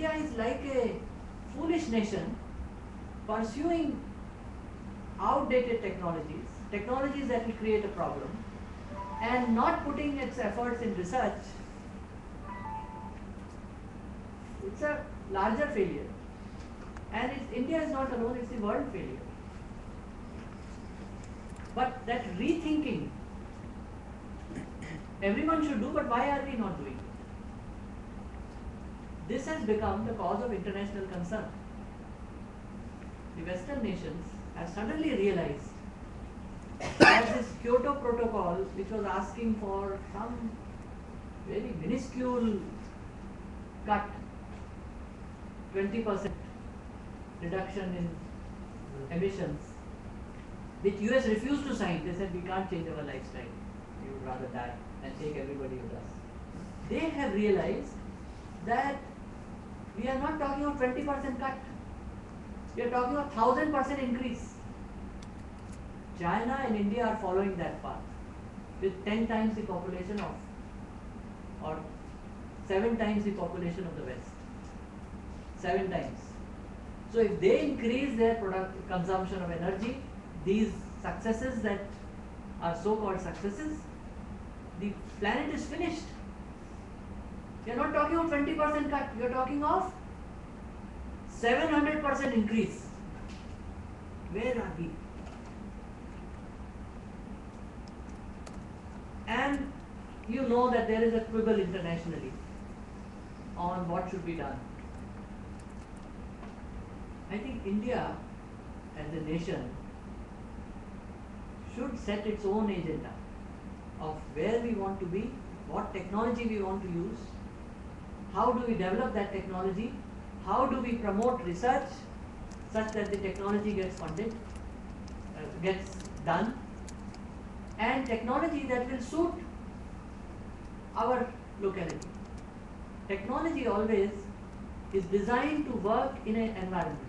India is like a foolish nation pursuing outdated technologies that will create a problem, and not putting its efforts in research. It's a larger failure. And India is not alone, it's the world failure. But that rethinking, everyone should do, but why are we not doing it? This has become the cause of international concern. The Western nations have suddenly realized that this Kyoto Protocol, which was asking for some very minuscule cut, 20% reduction in emissions, which US refused to sign. They said we can't change our lifestyle. We would rather die and take everybody with us. They have realized that we are not talking of 20% cut. We are talking of 1000% increase. China and India are following that path with 10 times the population of, or 7 times the population of the West. 7 times. So if they increase their consumption of energy, these successes that are so-called successes, the planet is finished. You are not talking of 20% cut, you are talking of 700% increase. Where are we? And you know that there is a quibble internationally on what should be done. I think India as a nation should set its own agenda of where we want to be, what technology we want to use, how do we develop that technology, how do we promote research such that the technology gets funded, gets done, and technology that will suit our locality. Technology always is designed to work in an environment.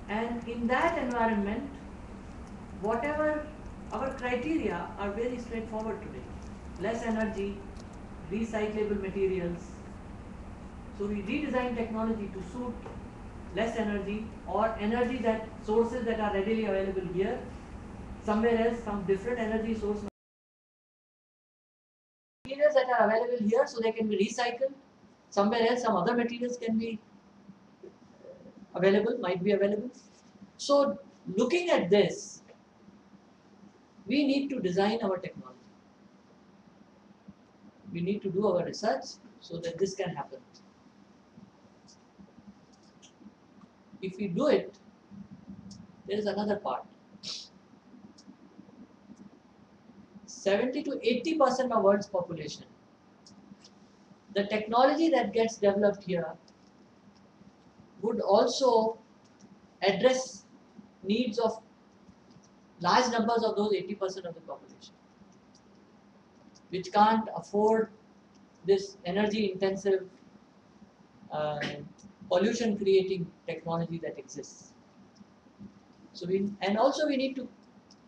And in that environment, whatever our criteria are very straightforward today. Less energy, recyclable materials. So we redesign technology to suit less energy, or energy that sources that are readily available here. Somewhere else, some different energy source. Materials that are available here, so they can be recycled. Somewhere else, some other materials can be available, might be available. So looking at this, we need to design our technology. We need to do our research so that this can happen. If we do it, there is another part. 70 to 80% of world's population. The technology that gets developed here would also address needs of large numbers of those 80% of the population, which can't afford this energy intensive pollution creating technology that exists. So we need to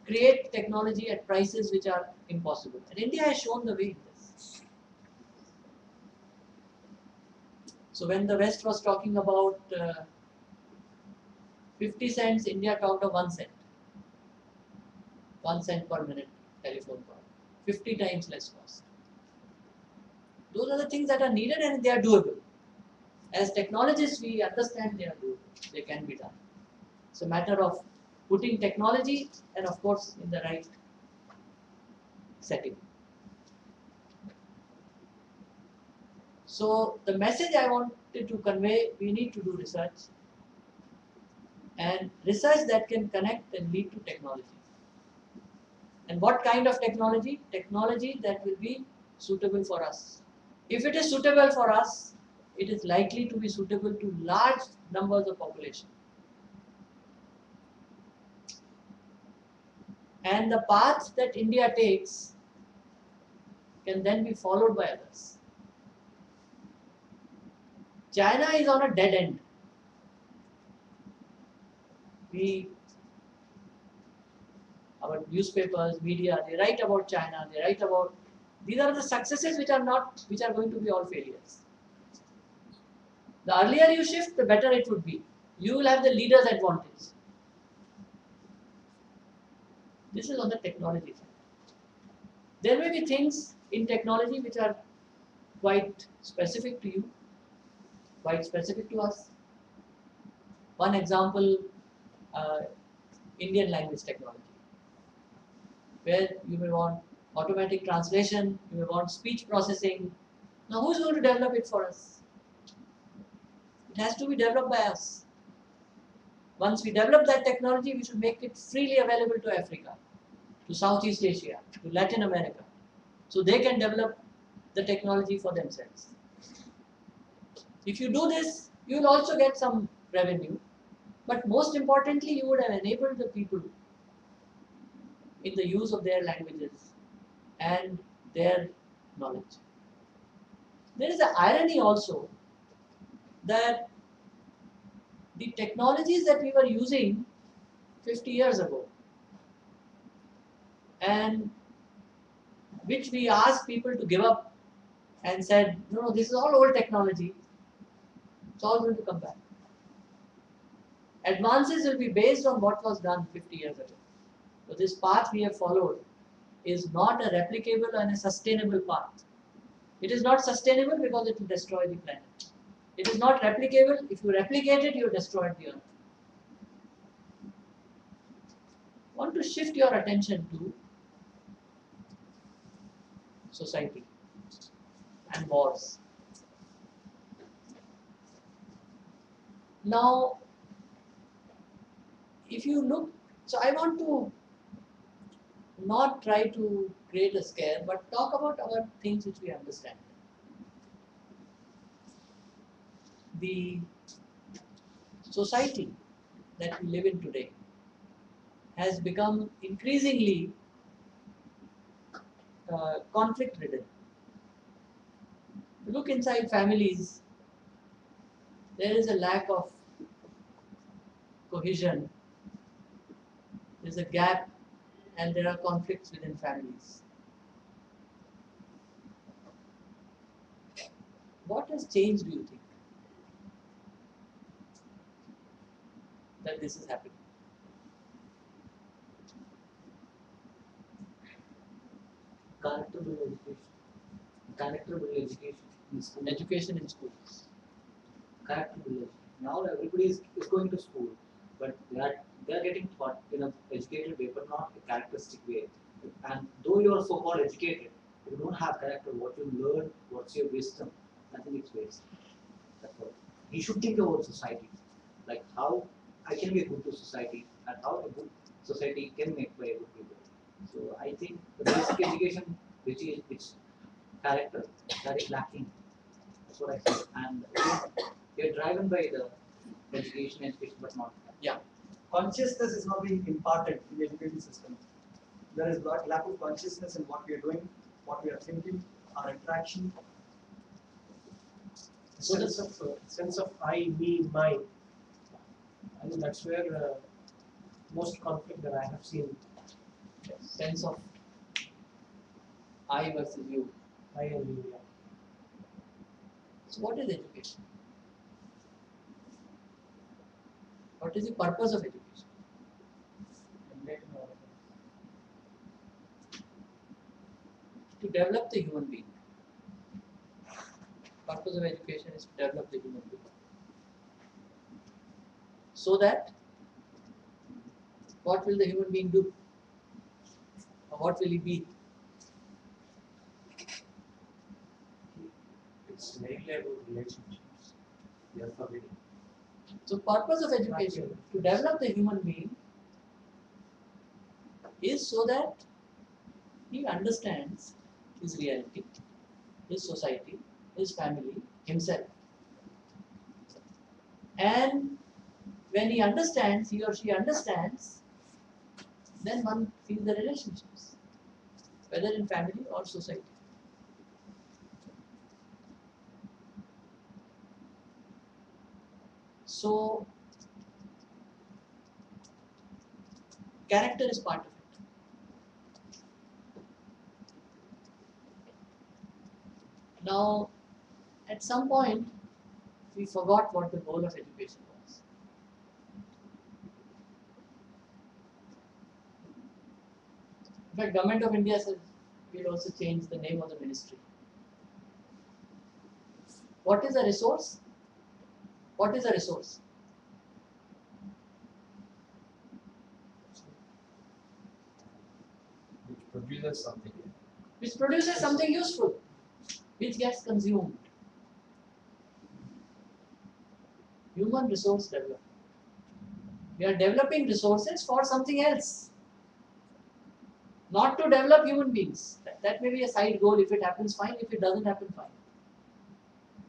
create technology at prices which are impossible. And India has shown the way in this. So when the West was talking about 50 cents, India talked of 1 cent. 1 cent per minute telephone call. 50 times less cost. Those are the things that are needed and they are doable. As technologists, we understand they are doable. They can be done. It's a matter of putting technology and of course in the right setting. So the message I wanted to convey, we need to do research, and research that can connect and lead to technology. And what kind of technology? Technology that will be suitable for us. If it is suitable for us, it is likely to be suitable to large numbers of population. And the path that India takes can then be followed by others. China is on a dead end. Our newspapers, media, they write about China, they write about, these are the successes which are going to be all failures. The earlier you shift, the better it would be. You will have the leader's advantage. This is on the technology side. There may be things in technology which are quite specific to you, quite specific to us. One example, uh, Indian language technology, where you may want automatic translation, you may want speech processing. Now, who's going to develop it for us? It has to be developed by us. Once we develop that technology, we should make it freely available to Africa, to Southeast Asia, to Latin America, so they can develop the technology for themselves. If you do this, you will also get some revenue, but most importantly, you would have enabled the people in the use of their languages and their knowledge. There is an irony also that the technologies that we were using 50 years ago and which we asked people to give up and said, no, this is all old technology, it's all going to come back. Advances will be based on what was done 50 years ago. So this path we have followed is not a replicable and a sustainable path. It is not sustainable because it will destroy the planet. It is not replicable. If you replicate it, you destroy the earth. I want to shift your attention to society and wars. Now, if you look, so I want to not try to create a scare, but talk about our things which we understand. The society that we live in today has become increasingly conflict ridden. You look inside families, there is a lack of cohesion, there is a gap, and there are conflicts within families. What has changed, do you think, that this is happening? Character building education. Character building education in school. Education in schools. Character building. Now everybody is going to school, but they are getting taught in an educated way, but not a characteristic way. And though you are so called educated, if you don't have character, what you learn, what's your wisdom, nothing is waste. That's what. He should think about society, like how I can be good to society, and how a good society can make by a good people. So I think the basic education, which character, that is lacking. That's what I say. And we are driven by the education, but not. Yeah. Consciousness is not being imparted in the education system. There is lack of consciousness in what we are doing, what we are thinking, our interaction. So Sense of I, me, mine. I think that's where most conflict that I have seen. sense of I versus you. I and you. Yeah. So what is education? What is the purpose of education? To develop the human being. Purpose of education is to develop the human being. So that what will the human being do? Or what will he be? It's mainly about relationships. We are forgetting. So purpose of education to develop the human being is so that he understands his reality, his society, his family, himself. And when he understands, he or she understands, then one feels the relationships, whether in family or society. So, character is part of it. Now, at some point, we forgot what the goal of education was. In fact, Government of India says we'll also change the name of the ministry. What is a resource? What is a resource? Which produces something. Which produces something useful, which gets consumed. Human resource development. We are developing resources for something else. Not to develop human beings. That may be a side goal. If it happens, fine. If it doesn't happen, fine.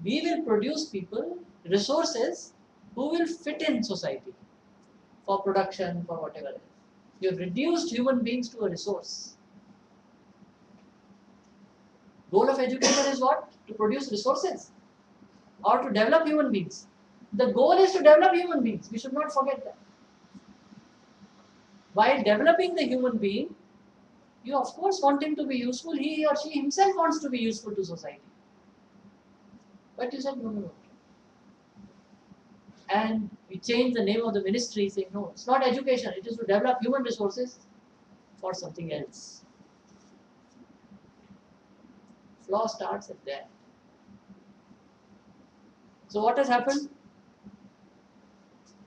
We will produce people, resources, who will fit in society for production, for whatever else. You have reduced human beings to a resource. Goal of education is what? To produce resources or to develop human beings. The goal is to develop human beings. We should not forget that. While developing the human being, you of course want him to be useful. He or she himself wants to be useful to society. But you said no. And we changed the name of the ministry saying no, it's not education. It is to develop human resources for something else. Flaw starts at there. So what has happened?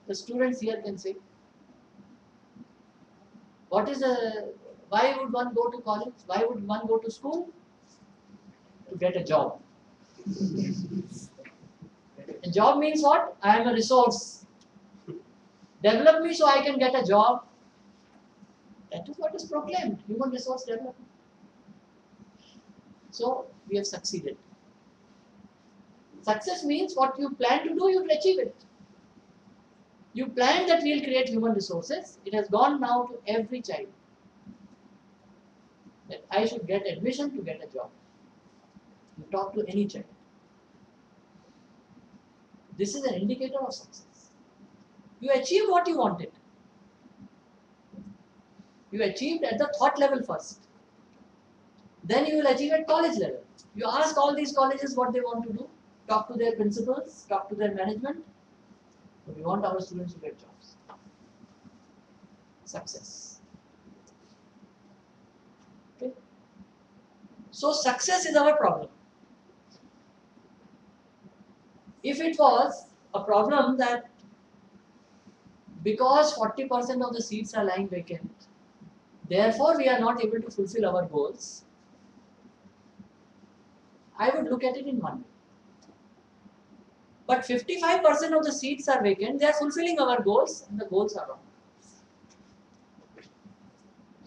The students here can say, why would one go to college? Why would one go to school? To get a job. A job means what? I am a resource. Develop me so I can get a job. That is what is proclaimed, human resource development. So we have succeeded. Success means what you plan to do, you will achieve it. You planned that we will create human resources. It has gone now to every child. That I should get admission to get a job. You talk to any child. This is an indicator of success. You achieved what you wanted. You achieved at the thought level first. Then you will achieve at college level. You ask all these colleges what they want to do. Talk to their principals, talk to their management. So we want our students to get jobs. Success. Okay. So success is our problem. If it was a problem that because 40% of the seats are lying vacant, therefore we are not able to fulfill our goals, I would look at it in one way. But 55% of the seats are vacant, they are fulfilling our goals and the goals are wrong.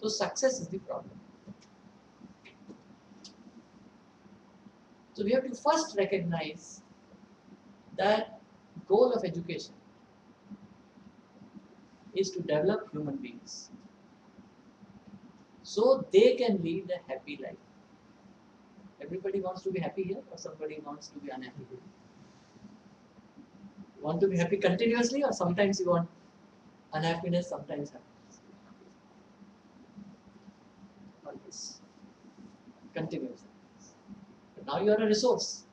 So success is the problem. So we have to first recognize that goal of education is to develop human beings so they can lead a happy life. Everybody wants to be happy here or somebody wants to be unhappy? You want to be happy continuously or sometimes you want unhappiness, sometimes happiness? Always. Continuously. But now you are a resource.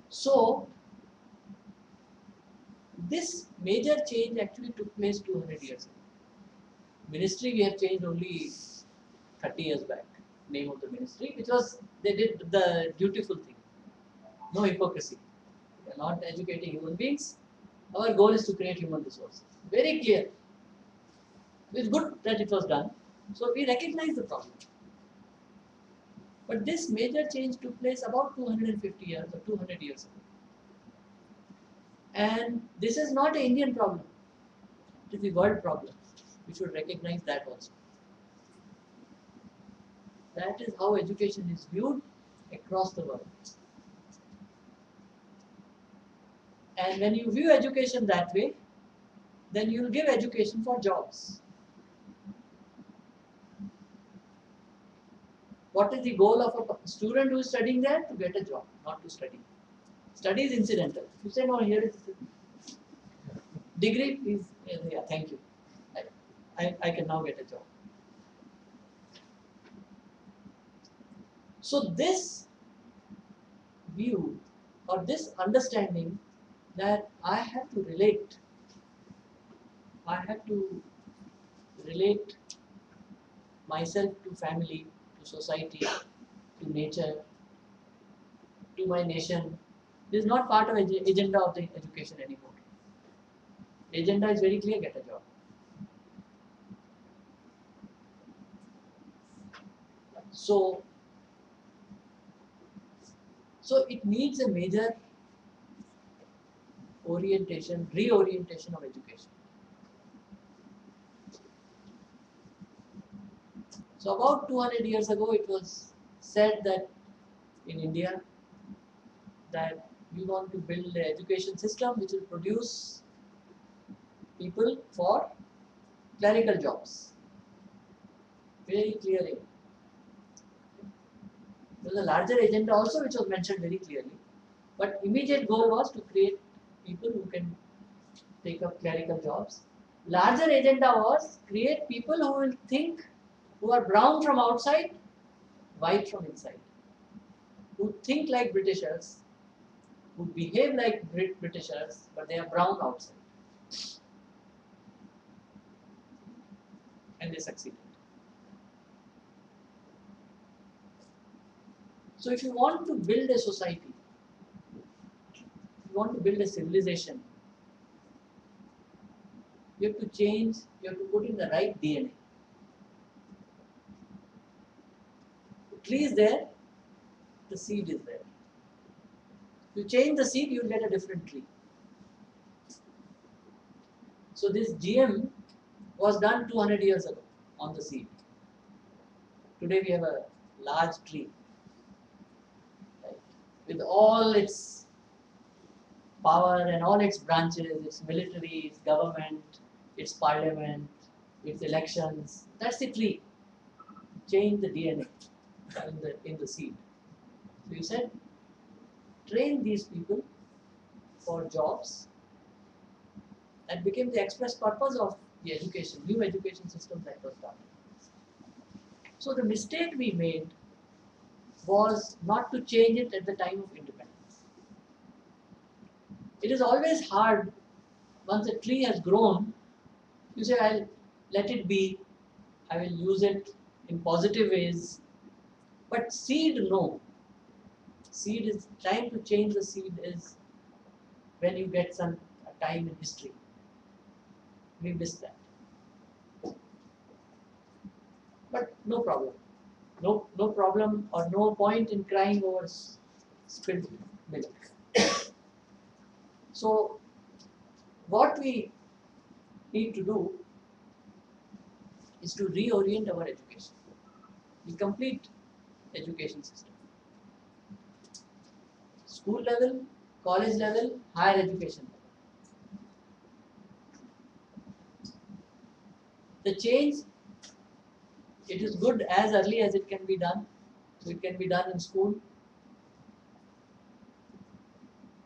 So, this major change actually took place 200 years ago. Ministry we have changed only 30 years back, name of the ministry, which was, they did the dutiful thing. No hypocrisy. We are not educating human beings. Our goal is to create human resources. Very clear. It's good that it was done. So we recognize the problem. But this major change took place about 250 years or 200 years ago. And this is not an Indian problem. It is the world problem. We should recognize that also. That is how education is viewed across the world. And when you view education that way, then you will give education for jobs. What is the goal of a student who is studying there? To get a job, not to study. Study is incidental. You say, no, here is degree, please. Yeah, thank you. I can now get a job. So this view or this understanding that I have to relate myself to family, to society, to nature, to my nation. This is not part of agenda of the education anymore. Agenda is very clear: get a job. So, it needs a major reorientation of education. So about 200 years ago, it was said that in India that we want to build an education system which will produce people for clerical jobs. Very clearly. There was a larger agenda also which was mentioned very clearly. But immediate goal was to create people who can take up clerical jobs. Larger agenda was create people who will think, who are brown from outside, white from inside. Who think like Britishers, who behave like Britishers, but they are brown outside. And they succeeded. So if you want to build a society, if you want to build a civilization, you have to change, you have to put in the right DNA. The tree is there, the seed is there. If you change the seed, you will get a different tree. So this GM was done 200 years ago on the seed. Today we have a large tree, right, with all its power and all its branches, its military, its government, its parliament, its elections. That's the tree. Change the DNA in the seed. So you said, train these people for jobs. That became the express purpose of the education, new education system that was started. So the mistake we made was not to change it at the time of independence. It is always hard once a tree has grown, you say, I'll let it be, I will use it in positive ways. But seed, no. Seed is, time to change the seed is when you get some time in history. We missed that. But no problem. No problem or no point in crying over spilled milk. So what we need to do is to reorient our education, the complete education system. School level, college level, higher education level. The change, it is good as early as it can be done. So it can be done in school,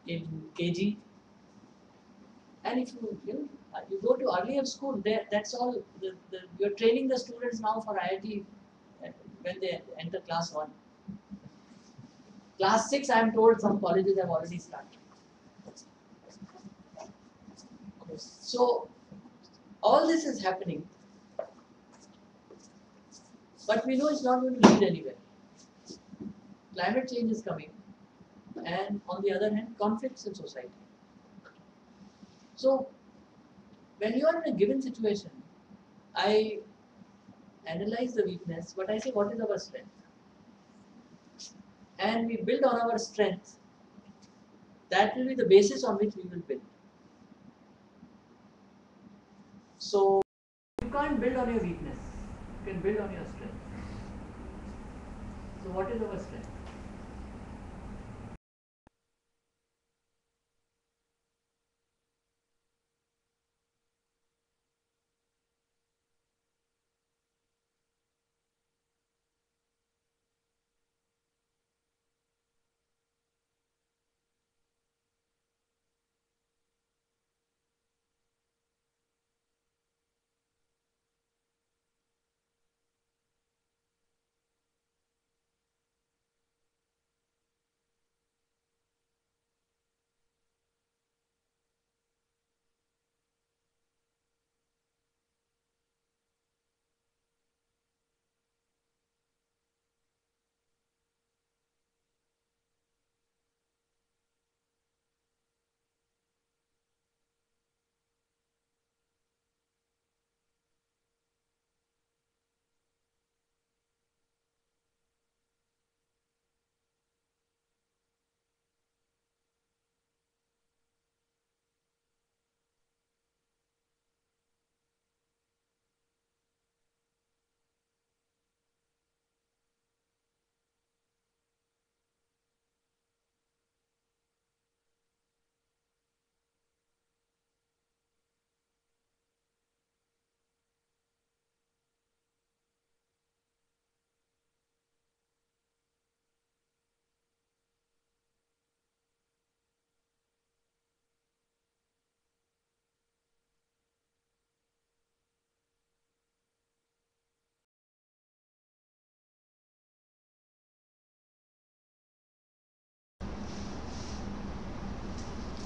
in KG, and if you go to earlier school, there that's all. You're training the students now for IIT when they enter class 1. Class 6, I am told some colleges have already started. So all this is happening, but we know it's not going to lead anywhere. Climate change is coming, and on the other hand, conflicts in society. So when you are in a given situation, I analyze the weakness, but I say, what is our strength? And we build on our strength. That will be the basis on which we will build. So you can't build on your weakness. You can build on your strength. So what is our strength?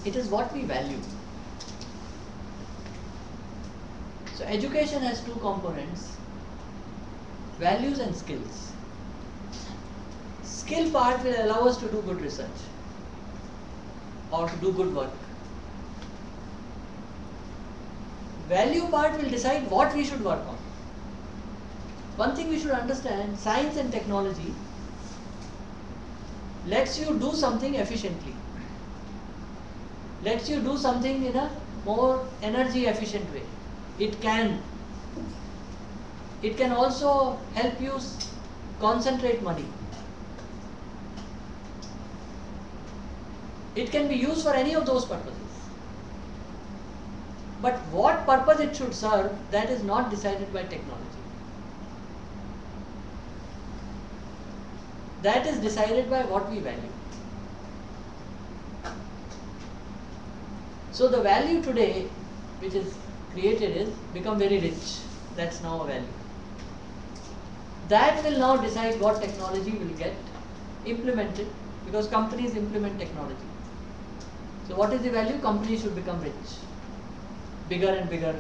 It is what we value. So education has two components, values and skills. Skill part will allow us to do good research or to do good work. Value part will decide what we should work on. One thing we should understand, science and technology lets you do something efficiently, lets you do something in a more energy efficient way. It can also help you concentrate money. It can be used for any of those purposes. But what purpose it should serve, that is not decided by technology. That is decided by what we value. So the value today which is created is become very rich. That's now a value. That will now decide what technology will get implemented, because companies implement technology. So what is the value? Companies should become rich. Bigger and bigger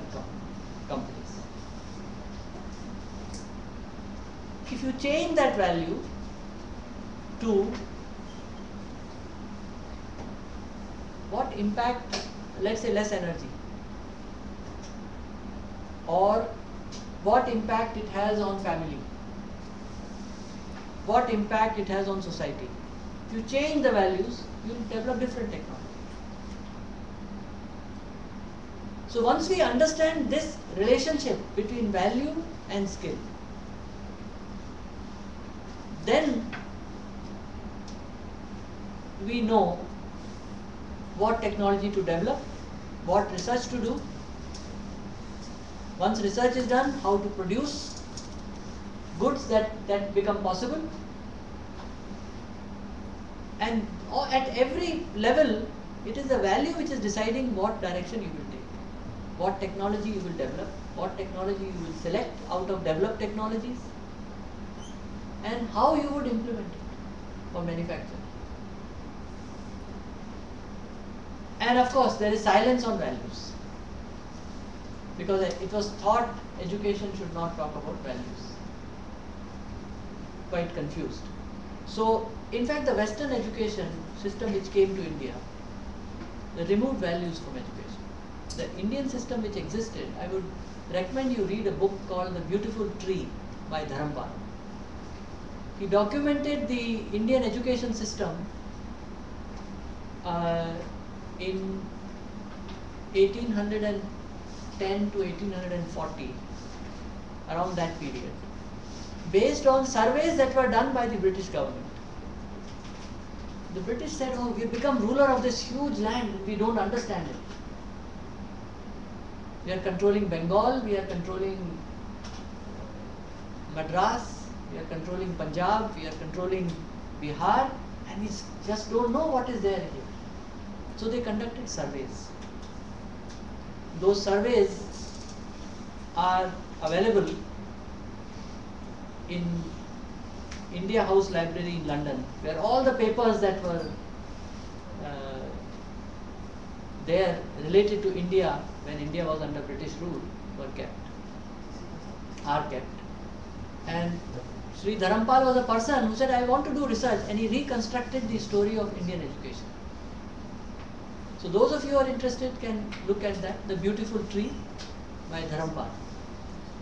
companies. If you change that value to what impact, let's say less energy, or what impact it has on family, what impact it has on society. If you change the values, you will develop different technology. So once we understand this relationship between value and skill, then we know what technology to develop, what research to do. Once research is done, how to produce goods that become possible. And at every level, it is the value which is deciding what direction you will take, what technology you will develop, what technology you will select out of developed technologies, and how you would implement it for manufacturing. And of course, there is silence on values, because it was thought education should not talk about values. Quite confused. So, in fact, the Western education system which came to India, they removed values from education. The Indian system which existed, I would recommend you read a book called The Beautiful Tree by Dharampal. He documented the Indian education system in 1810 to 1840, around that period, based on surveys that were done by the British government. The British said, oh, we have become ruler of this huge land, we don't understand it. We are controlling Bengal, we are controlling Madras, we are controlling Punjab, we are controlling Bihar, and we just don't know what is there here. So they conducted surveys. Those surveys are available in India House Library in London, where all the papers that were there related to India when India was under British rule are kept. And Sri Dharampal was a person who said, I want to do research, and he reconstructed the story of Indian education. So those of you who are interested can look at that, The Beautiful Tree by Dharampal.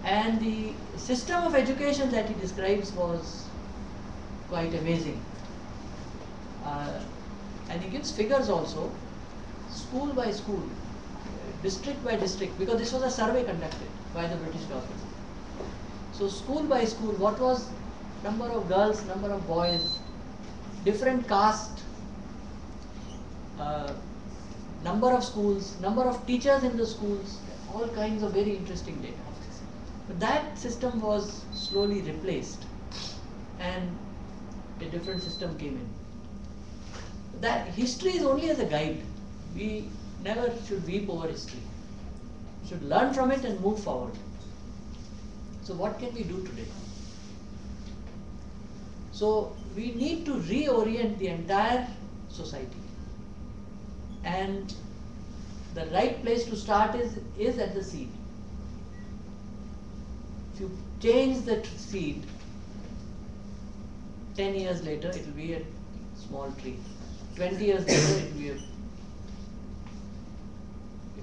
And the system of education that he describes was quite amazing. And he gives figures also, school by school, district by district, because this was a survey conducted by the British government. So school by school, what was number of girls, number of boys, different caste, number of schools, number of teachers in the schools, all kinds of very interesting data. But that system was slowly replaced and a different system came in. That history is only as a guide. We never should weep over history. We should learn from it and move forward. So what can we do today? So we need to reorient the entire society. And the right place to start is at the seed. If you change that seed, 10 years later it will be a small tree. 20 years later it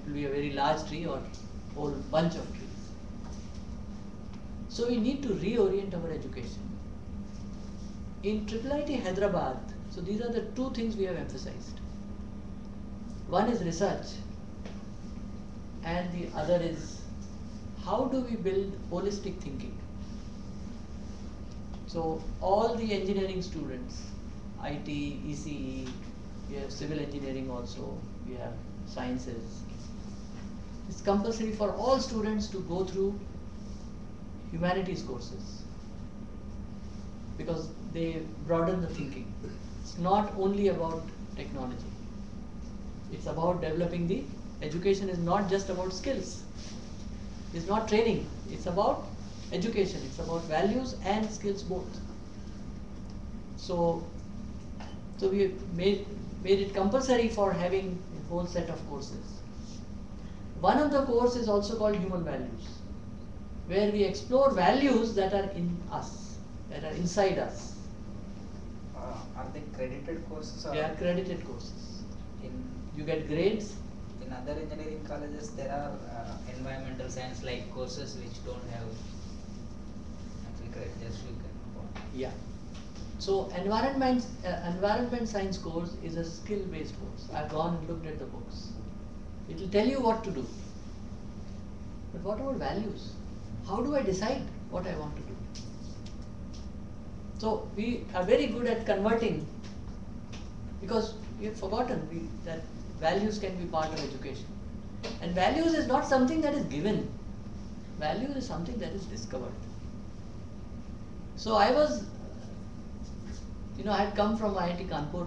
will be a very large tree or whole bunch of trees. So we need to reorient our education. In IIIT Hyderabad, so these are the two things we have emphasized. One is research and the other is how do we build holistic thinking. So all the engineering students, IT, ECE, we have civil engineering also, we have sciences. It's compulsory for all students to go through humanities courses because they broaden the thinking. It's not only about technology. It's about developing the education is not just about skills. It's not training. It's about education. It's about values and skills both. So we made it compulsory for having a whole set of courses. One of the courses is also called Human Values, where we explore values that are in us, that are inside us. Are they credited courses or They are credited courses. in You get grades. in other engineering colleges there are environmental science like courses which don't have actually credit, just you can Yeah. So environment science course is a skill-based course. I've gone and looked at the books. It will tell you what to do. But what about values? How do I decide what I want to do? So we are very good at converting because we have forgotten that values can be part of education. And values is not something that is given. Values is something that is discovered. So I was, I had come from IIT Kanpur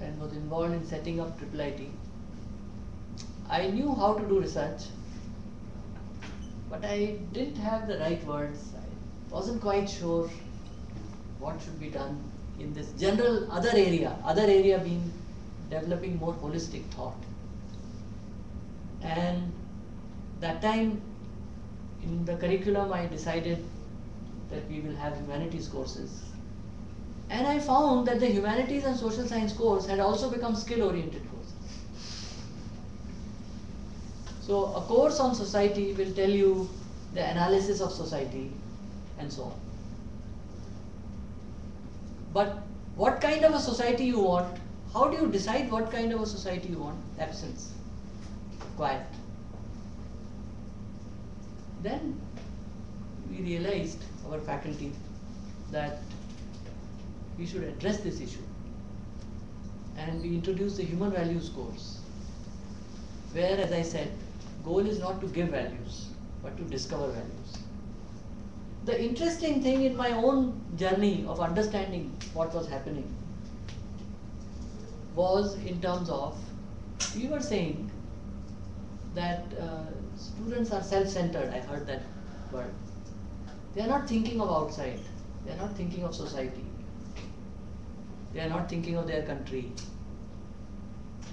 and was involved in setting up IIIT. I knew how to do research, but I didn't have the right words. I wasn't quite sure what should be done in this general other area being developing more holistic thought. And that time in the curriculum I decided that we will have humanities courses. And I found that the humanities and social science course had also become skill-oriented courses. So a course on society will tell you the analysis of society and so on. But what kind of a society you want, how do you decide what kind of a society you want? Absence, quiet. Then we realized, our faculty, that we should address this issue. And we introduced the human values course, where, as I said, goal is not to give values, but to discover values. The interesting thing in my own journey of understanding what was happening was in terms of, we were saying that students are self-centered. I heard that word. They are not thinking of outside. They are not thinking of society. They are not thinking of their country.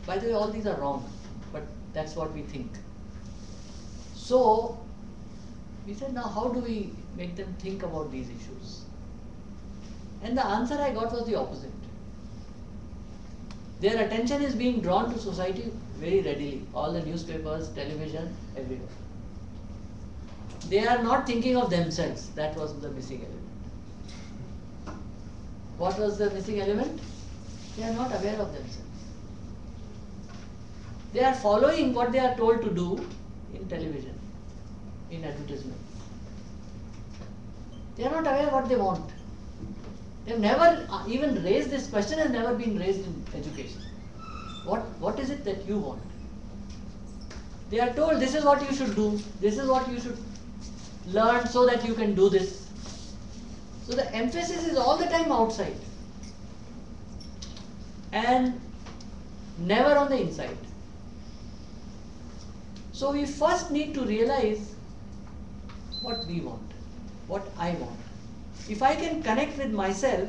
By the way, all these are wrong, but that's what we think. So we said, now how do we make them think about these issues? And the answer I got was the opposite. Their attention is being drawn to society very readily. All the newspapers, television, everywhere. They are not thinking of themselves. That was the missing element. What was the missing element? They are not aware of themselves. They are following what they are told to do in television, in advertisements. They are not aware what they want. They have never even raised this question, has never been raised in education. What is it that you want? They are told this is what you should do, this is what you should learn so that you can do this. So the emphasis is all the time outside and never on the inside. So we first need to realize what we want, what I want. If I can connect with myself,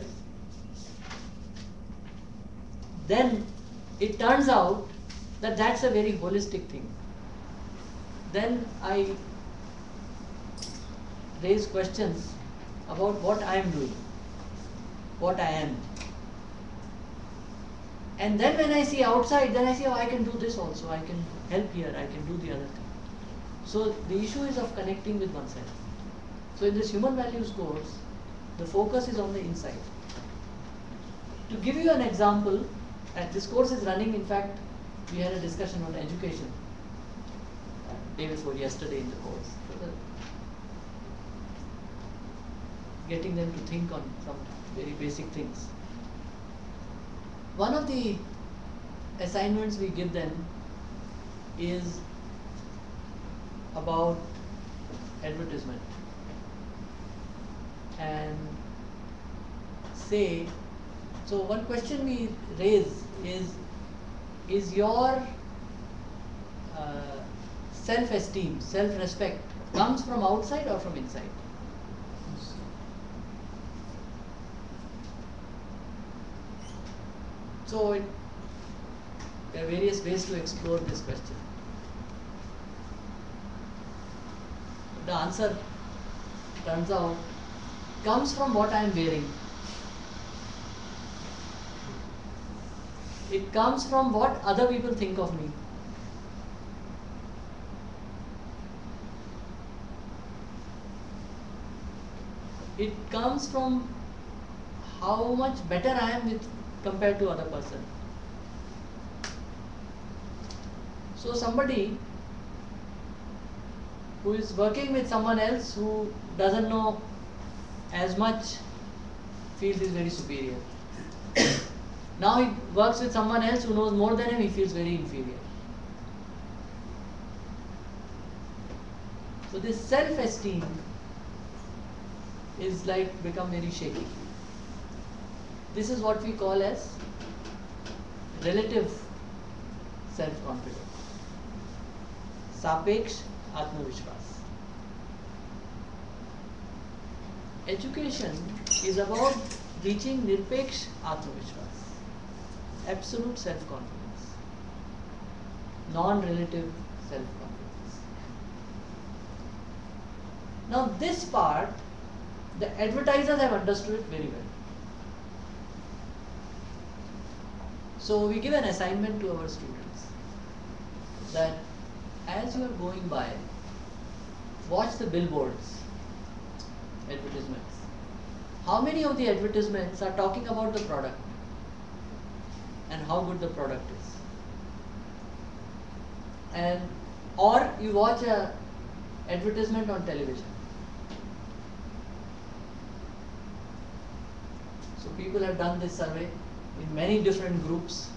then it turns out that that's a very holistic thing. Then I raise questions about what I am doing, what I am. And then when I see outside, then I see, oh, I can do this also, I can help here, I can do the other thing. So the issue is of connecting with oneself. So in this human values course, the focus is on the inside. To give you an example, and this course is running, in fact, we had a discussion on education day before yesterday in the course. So getting them to think on some very basic things. One of the assignments we give them is about advertisement, and say, so one question we raise is your self-esteem, self-respect comes from outside or from inside? So there are various ways to explore this question. The answer turns out comes from what I am wearing. It comes from what other people think of me. It comes from how much better I am with compared to other person. So somebody who is working with someone else who doesn't know as much feels is very superior. Now he works with someone else who knows more than him, he feels very inferior. So this self-esteem is like become very shaky. This is what we call as relative self-confidence. Sapeksh Atmavishwas. Education is about reaching Nirpeksh Atmavishwas, absolute self-confidence, non-relative self-confidence. Now this part, the advertisers have understood it very well. So we give an assignment to our students that as you are going by, watch the billboards, advertisements. How many of the advertisements are talking about the product and how good the product is? And or you watch a advertisement on television. So people have done this survey in many different groups,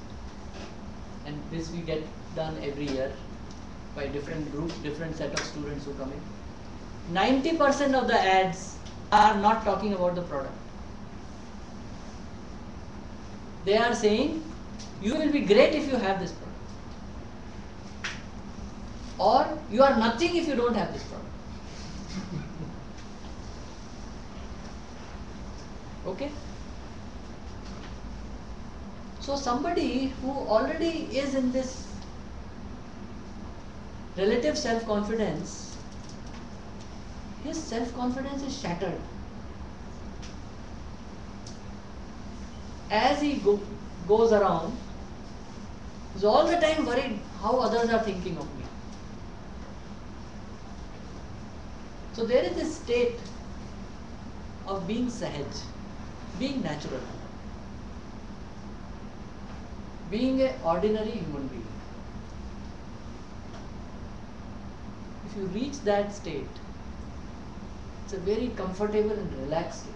and this we get done every year by different groups, different set of students who come in. 90% of the ads are not talking about the product. They are saying, you will be great if you have this product, or you are nothing if you don't have this product. Okay? So somebody who already is in this relative self-confidence, his self-confidence is shattered. As he goes around, he's all the time worried how others are thinking of me. So there is this state of being sahaj, being natural, being an ordinary human being. If you reach that state, it's a very comfortable and relaxed state.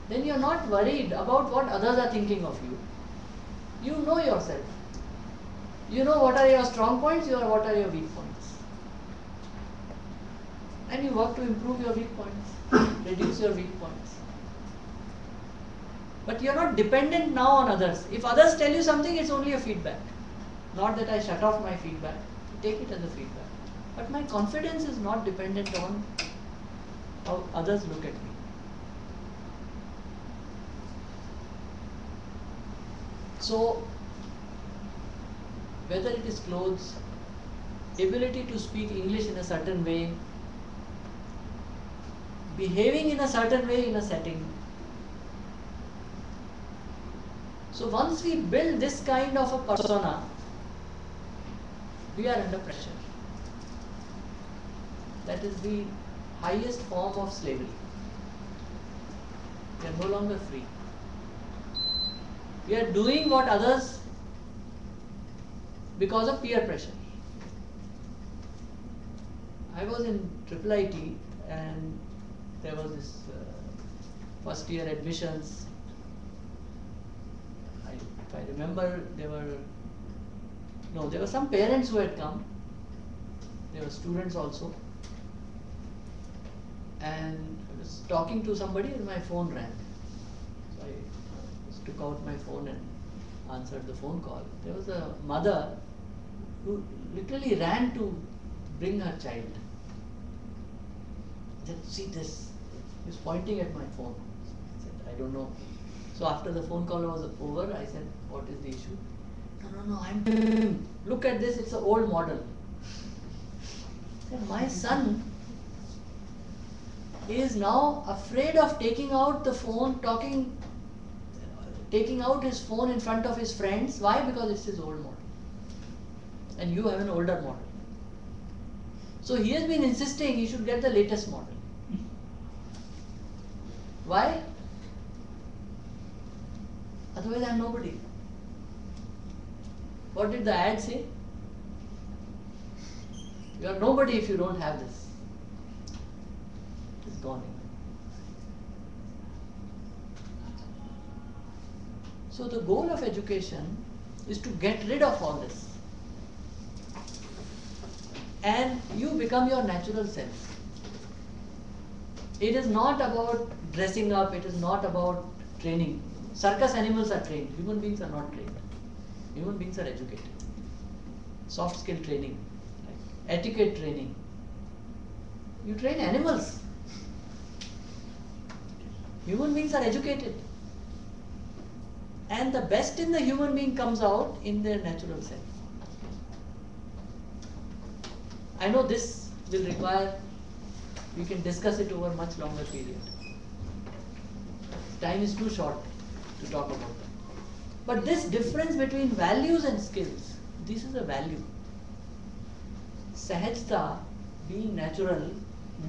Then you're not worried about what others are thinking of you. You know yourself. You know what are your strong points, what are your weak points. And you work to improve your weak points, reduce your weak points. But you're not dependent now on others. If others tell you something, it's only a feedback. Not that I shut off my feedback, take it as a feedback. But my confidence is not dependent on how others look at me. So, whether it is clothes, ability to speak English in a certain way, behaving in a certain way in a setting. So once we build this kind of a persona, we are under pressure. That is the highest form of slavery. We are no longer free. We are doing what others because of peer pressure. I was in IIIT and there was this first year admissions. If I remember, there were some parents who had come. There were students also. And I was talking to somebody and my phone rang. So I just took out my phone and answered the phone call. There was a mother who literally ran to bring her child. I said, see this. He was pointing at my phone. I said, I don't know. So after the phone call was over, I said, what is the issue? No, look at this, it's an old model. I said, my son is now afraid of taking out the phone, taking out his phone in front of his friends. Why? Because it's his old model. And you have an older model. So he has been insisting he should get the latest model. Why? Otherwise I am nobody. What did the ad say? You are nobody if you don't have this. It's gone. So the goal of education is to get rid of all this. And you become your natural self. It is not about dressing up, it is not about training. Circus animals are trained, human beings are not trained. Human beings are educated. Soft skill training, like etiquette training. You train animals. Human beings are educated. And the best in the human being comes out in their natural self. I know this will require, we can discuss it over a much longer period. Time is too short to talk about that. But this difference between values and skills, this is a value. Sahajta, being natural,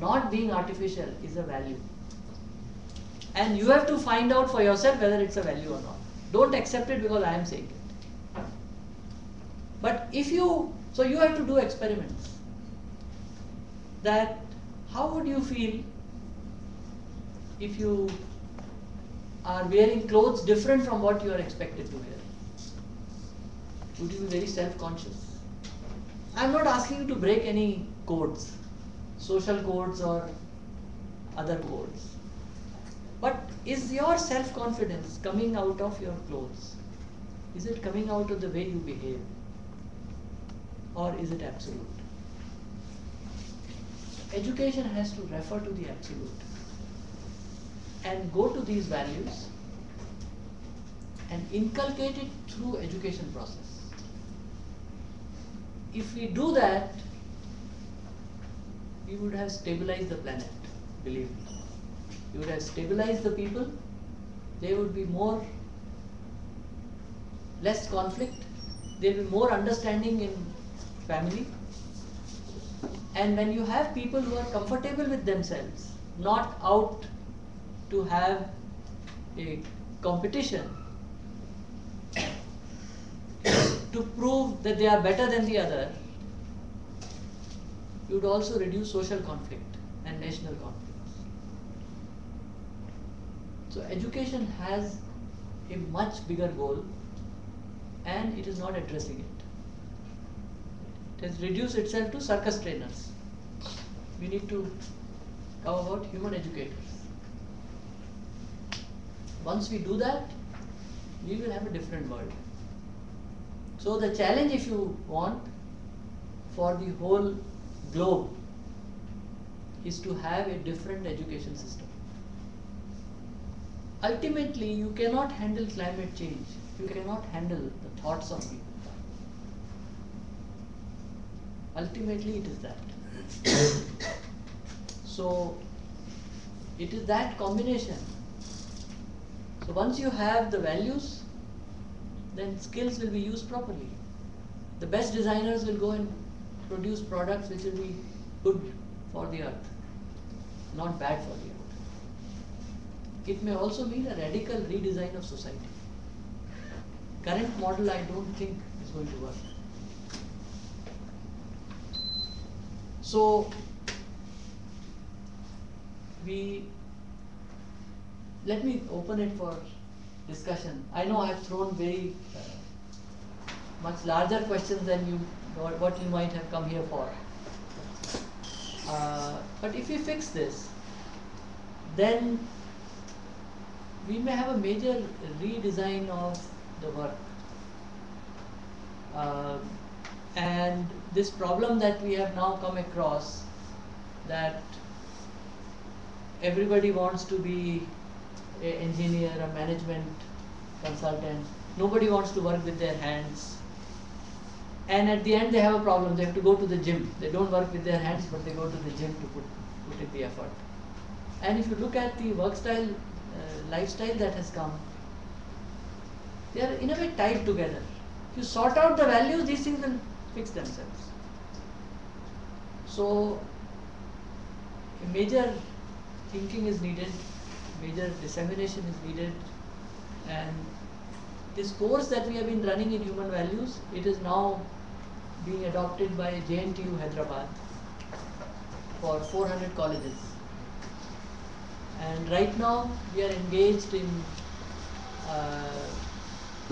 not being artificial, is a value. And you have to find out for yourself whether it's a value or not. Don't accept it because I am saying it. But so you have to do experiments. That how would you feel if you are wearing clothes different from what you are expected to wear? Would you be very self-conscious? I am not asking you to break any codes, social codes or other codes. But is your self-confidence coming out of your clothes? Is it coming out of the way you behave? Or is it absolute? Education has to refer to the absolute and go to these values and inculcate it through education process. If we do that, we would have stabilized the planet, believe me. We would have stabilized the people. There would be less conflict. There will be more understanding in family. And when you have people who are comfortable with themselves, not out to have a competition to prove that they are better than the other, you would also reduce social conflict and national conflicts. So education has a much bigger goal and it is not addressing it. It has reduced itself to circus trainers. We need to talk about human educators. Once we do that, we will have a different world. So the challenge, if you want, for the whole globe is to have a different education system. ultimately you cannot handle climate change. You cannot handle the thoughts of people. Ultimately it is that. So it is that combination. So once you have the values, then skills will be used properly. The best designers will go and produce products which will be good for the earth, not bad for the earth. It may also mean a radical redesign of society. Current model I don't think is going to work. So let me open it for discussion. I know I've thrown very much larger questions than what you might have come here for. But if we fix this, then we may have a major redesign of the work. And this problem that we have now come across, that everybody wants to be an engineer, a management consultant, nobody wants to work with their hands. And at the end they have a problem, they have to go to the gym. They don't work with their hands, but they go to the gym to put in the effort. And if you look at the work style, lifestyle that has come, they are in a way tied together. If you sort out the values, these things will fix themselves. So a major thinking is needed, major dissemination is needed, and this course that we have been running in human values, it is now being adopted by JNTU Hyderabad for 400 colleges. And right now we are engaged in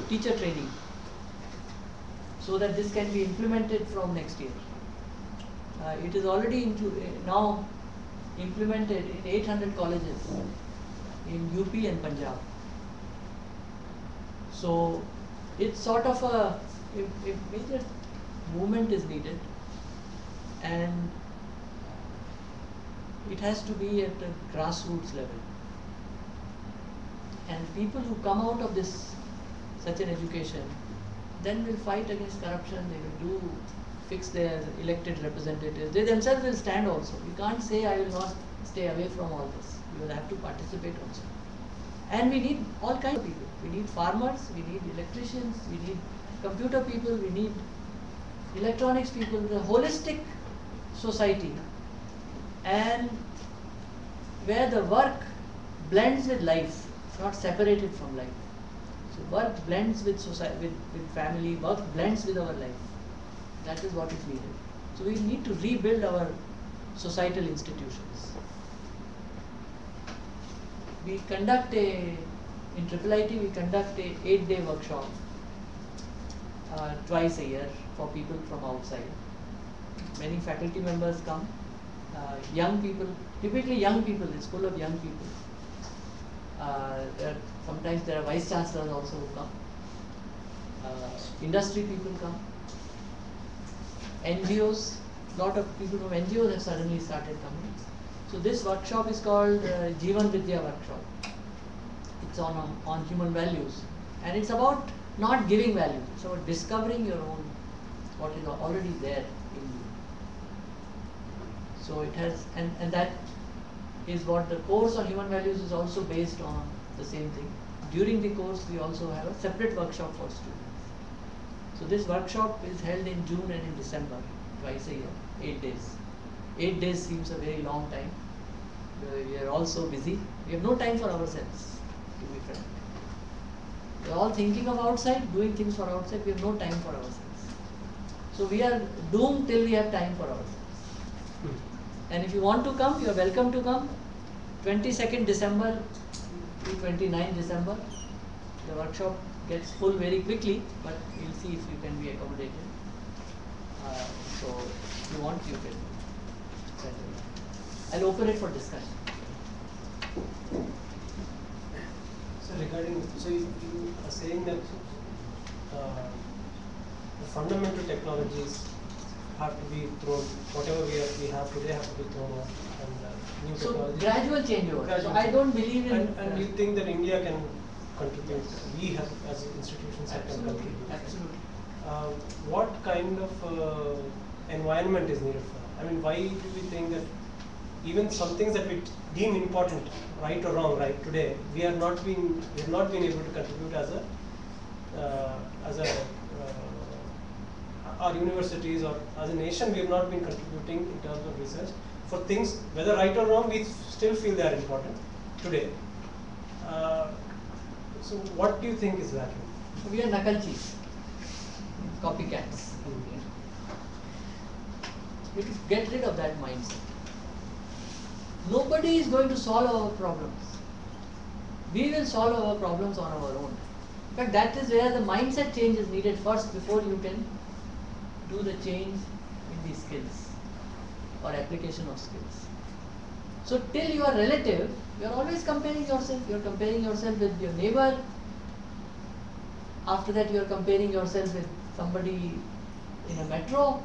teacher training so that this can be implemented from next year. It is already now implemented in 800 colleges in UP and Punjab. So it's sort of a major movement is needed, and it has to be at a grassroots level. And people who come out of such an education then will fight against corruption, they will fix their elected representatives. They themselves will stand also. You can't say I will not stay away from all this. You will have to participate also. And we need all kinds of people. We need farmers, we need electricians, we need computer people, we need electronics people, the holistic society, and where the work blends with life, not separated from life. So work blends with society, with family, work blends with our life. That is what is needed. So we need to rebuild our societal institutions. We conduct in IIIT we conduct a 8-day workshop twice a year for people from outside. Many faculty members come, young people, typically young people, it's full of young people. Sometimes there are vice chancellors also who come. Industry people come. NGOs, lot of people from NGOs have suddenly started coming. So this workshop is called Jeevan Vidya workshop. It's on human values, and it's about not giving value. It's about discovering your own, what is already there in you. So it has, and that is what the course on human values is also based on, the same thing. During the course we also have a separate workshop for students. So this workshop is held in June and in December, twice a year, 8 days. 8 days seems a very long time. We are all so busy. We have no time for ourselves, to be frank. We are all thinking of outside, doing things for outside. We have no time for ourselves. So we are doomed till we have time for ourselves. And if you want to come, you are welcome to come. 22nd December to 29th December. The workshop gets full very quickly, but we'll see if you can be accommodated. So if you want, you can. I'll open it for discussion. So regarding, so you are saying that the fundamental technologies have to be thrown, whatever we have today have to be thrown out, and new So technology. gradual changeover. Gradual So I don't believe in. And you think that India can contribute? We have, as institutions, can Absolutely, contribute. absolutely. What kind of environment is needed for that? I mean, why do we think that even some things that we deem important, right or wrong, right today, we have not been able to contribute as a our universities or as a nation, we have not been contributing in terms of research for things, whether right or wrong, we still feel they are important today. So what do you think is lacking? We are nakalchis, copycats. We need to get rid of that mindset. Nobody is going to solve our problems. We will solve our problems on our own. In fact, that is where the mindset change is needed first before you can do the change in the skills or application of skills. So till you are relative, you are always comparing yourself. You are comparing yourself with your neighbor. After that, you are comparing yourself with somebody in a metro.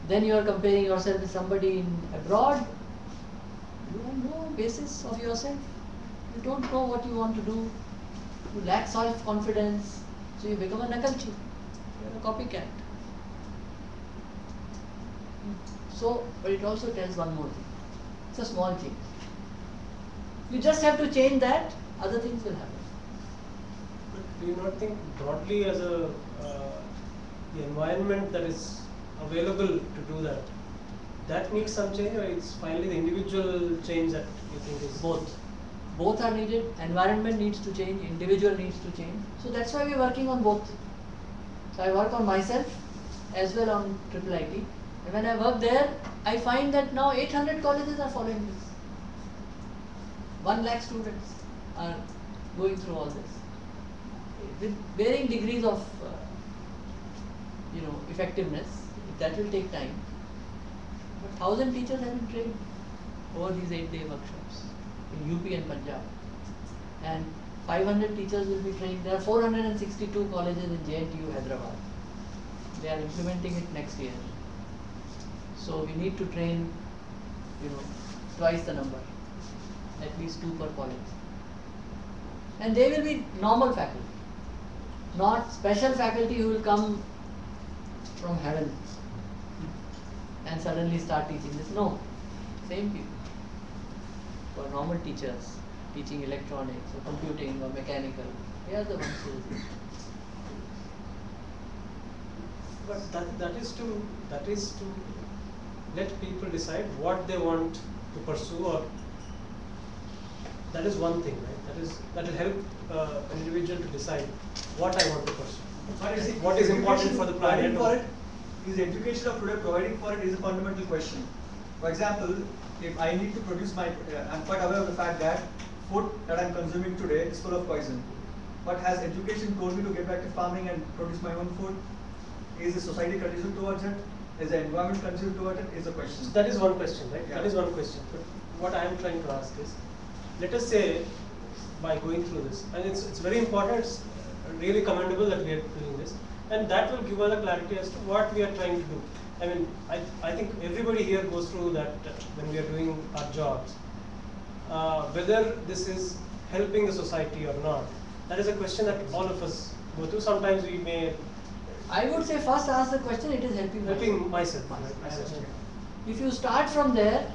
Then you are comparing yourself with somebody in abroad. You have no basis of yourself. You don't know what you want to do. You lack self-confidence. So you become a nakalchi. You are a copycat. So, but it also tells one more thing. It's a small change. You just have to change that, other things will happen. But do you not think broadly as a the environment that is available to do that needs some change, or it's finally the individual change that you think is Both. Both are needed. Environment needs to change, individual needs to change. So that's why we're working on both. So I work on myself as well on IIIT. And when I work there, I find that now 800 colleges are following this. 1 lakh students are going through all this with varying degrees of effectiveness. That will take time. But 1,000 teachers have been trained over these 8-day workshops in UP and Punjab. And 500 teachers will be trained. There are 462 colleges in JNTU, Hyderabad. They are implementing it next year. So we need to train, twice the number, at least 2 per college. And they will be normal faculty, not special faculty who will come from heaven and suddenly start teaching this. No, same people. For normal teachers, teaching electronics or computing or mechanical, they are the ones who will teach. But that is to let people decide what they want to pursue, or that is one thing, right? That will help an individual to decide what I want to pursue. What is important for the planet? Is the education of today providing for it is a fundamental question. For example, if I need to produce my, I'm quite aware of the fact that food that I'm consuming today is full of poison. But has education told me to get back to farming and produce my own food? Is the society conditioned towards it? Is the environment conditioned towards it? Is a question. So that is one question, right? Yeah. That is one question. But what I am trying to ask is, let us say, by going through this, and it's very important, it's really commendable that we are doing this, and that will give us a clarity as to what we are trying to do. I mean, I think everybody here goes through that when we are doing our jobs. Whether this is helping the society or not, that is a question that all of us go through. Sometimes we may I would say first ask the question, it is helping myself. If you start from there,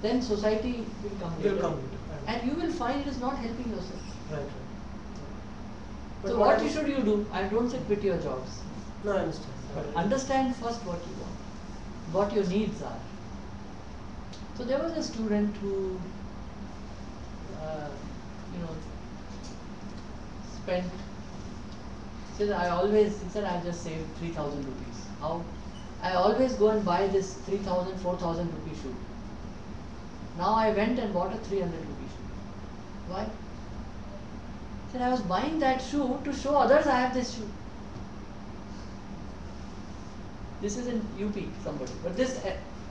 then society will come later. Will come later. And you will find it is not helping yourself. Right. So what should you do? I don't say quit your jobs. No, I understand. But understand first what you want, what your needs are. So there was a student who, spent. He said I just saved 3,000 rupees. How? I always go and buy this 3,000, 4,000 rupee shoe. Now I went and bought a 300 rupee shoe. Why? He said I was buying that shoe to show others I have this shoe. This is in UP, somebody. But this,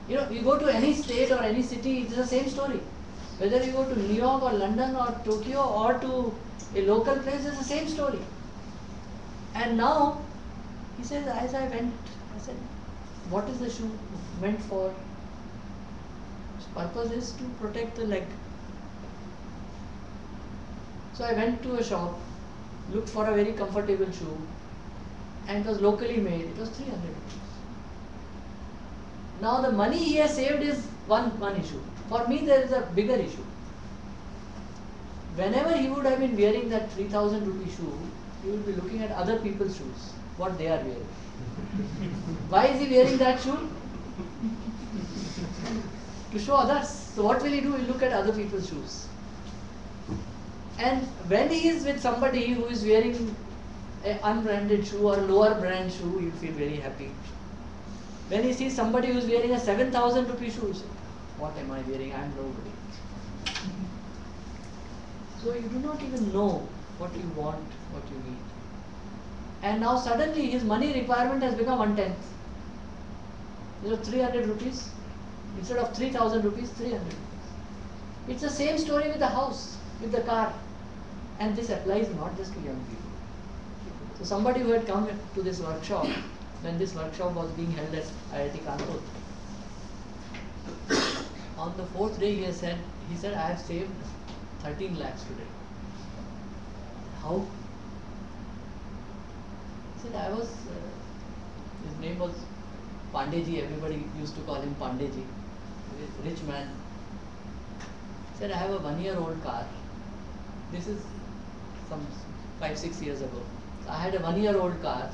you go to any state or any city, it's the same story. Whether you go to New York or London or Tokyo or to a local place, it's the same story. And now, he says, as I went, I said, what is the shoe meant for? purpose is to protect the leg. So I went to a shop, looked for a very comfortable shoe, and it was locally made. It was 300 rupees. Now the money he has saved is one issue. For me, there is a bigger issue. Whenever he would have been wearing that 3,000 rupee shoe, he would be looking at other people's shoes, what they are wearing. Why is he wearing that shoe? To show others. So what will he do? He'll look at other people's shoes. And when he is with somebody who is wearing an unbranded shoe or lower brand shoe, he'll feel very happy. When he sees somebody who is wearing a 7,000 rupee shoe, he'll say, what am I wearing? I am nobody. So you do not even know what you want, what you need. And now suddenly his money requirement has become 1/10. You know, 300 rupees. Instead of 3,000 rupees, 300 rupees. It's the same story with the house, with the car. And this applies not just to young people. So somebody who had come to this workshop, when this workshop was being held at IIT Kanpur, on the 4th day he said, I have saved 13 lakhs today. How? He said, his name was Pandeji, everybody used to call him Pandeji, rich man. He said, I have a 1-year-old car. This is some 5-6 years ago. So I had a 1-year-old car,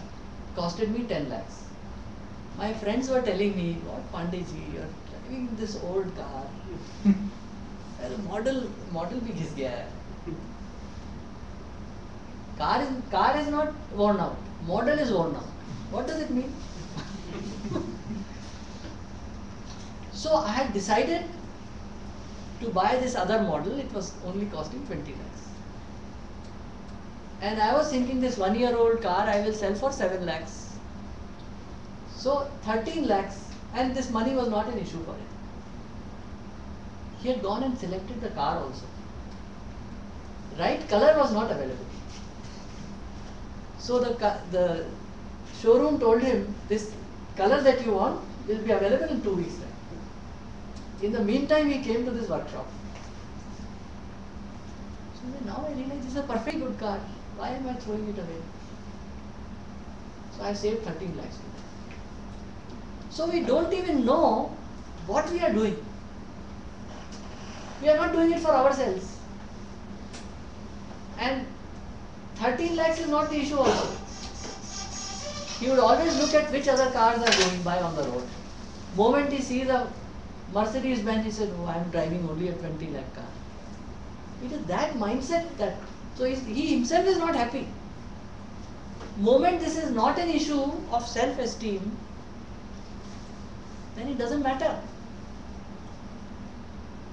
costed me 10 lakhs. My friends were telling me, what Pandeji, you're driving this old car. Model bhi ghis gaya hai. Car is not worn out. Model is worn out. What does it mean? So I had decided to buy this other model. It was only costing 20 lakhs. And I was thinking this 1-year-old car I will sell for 7 lakhs. So 13 lakhs, and this money was not an issue for him. He had gone and selected the car also. Right color was not available. So the showroom told him, this color that you want will be available in 2 weeks' time. In the meantime, he came to this workshop. So now I realize this is a perfect good car. Why am I throwing it away? So I saved 13 lakhs. So we don't even know what we are doing. We are not doing it for ourselves. And 13 lakhs is not the issue also. He would always look at which other cars are going by on the road. Moment he sees a Mercedes Benz, he said, oh, I am driving only a 20 lakh car. It is that mindset that, so he himself is not happy. Moment this is not an issue of self-esteem, then it doesn't matter.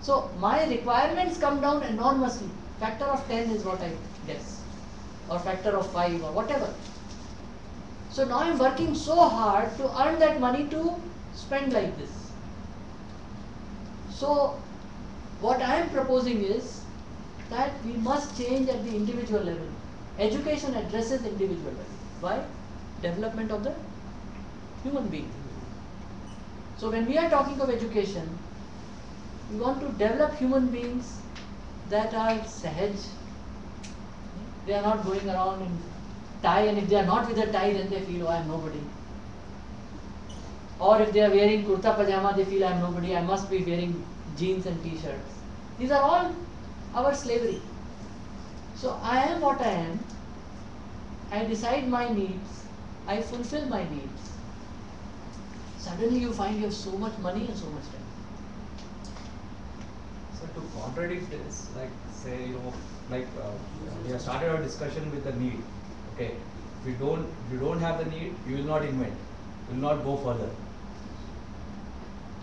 So my requirements come down enormously. Factor of 10 is what I guess, or factor of 5 or whatever. So now I am working so hard to earn that money to spend like this. So what I am proposing is that we must change at the individual level. Education addresses individual level. Why? Development of the human being. So when we are talking of education, we want to develop human beings that are sahaj. They are not going around in tie, and if they are not with a tie, then they feel, oh, I am nobody. Or if they are wearing kurta pajama, they feel I am nobody, I must be wearing jeans and t-shirts. These are all our slavery. So I am what I am. I decide my needs. I fulfill my needs. Suddenly you find you have so much money and so much time. So to contradict this, like say, we have started our discussion with the need. Okay, if you don't have the need, you will not invent. You will not go further.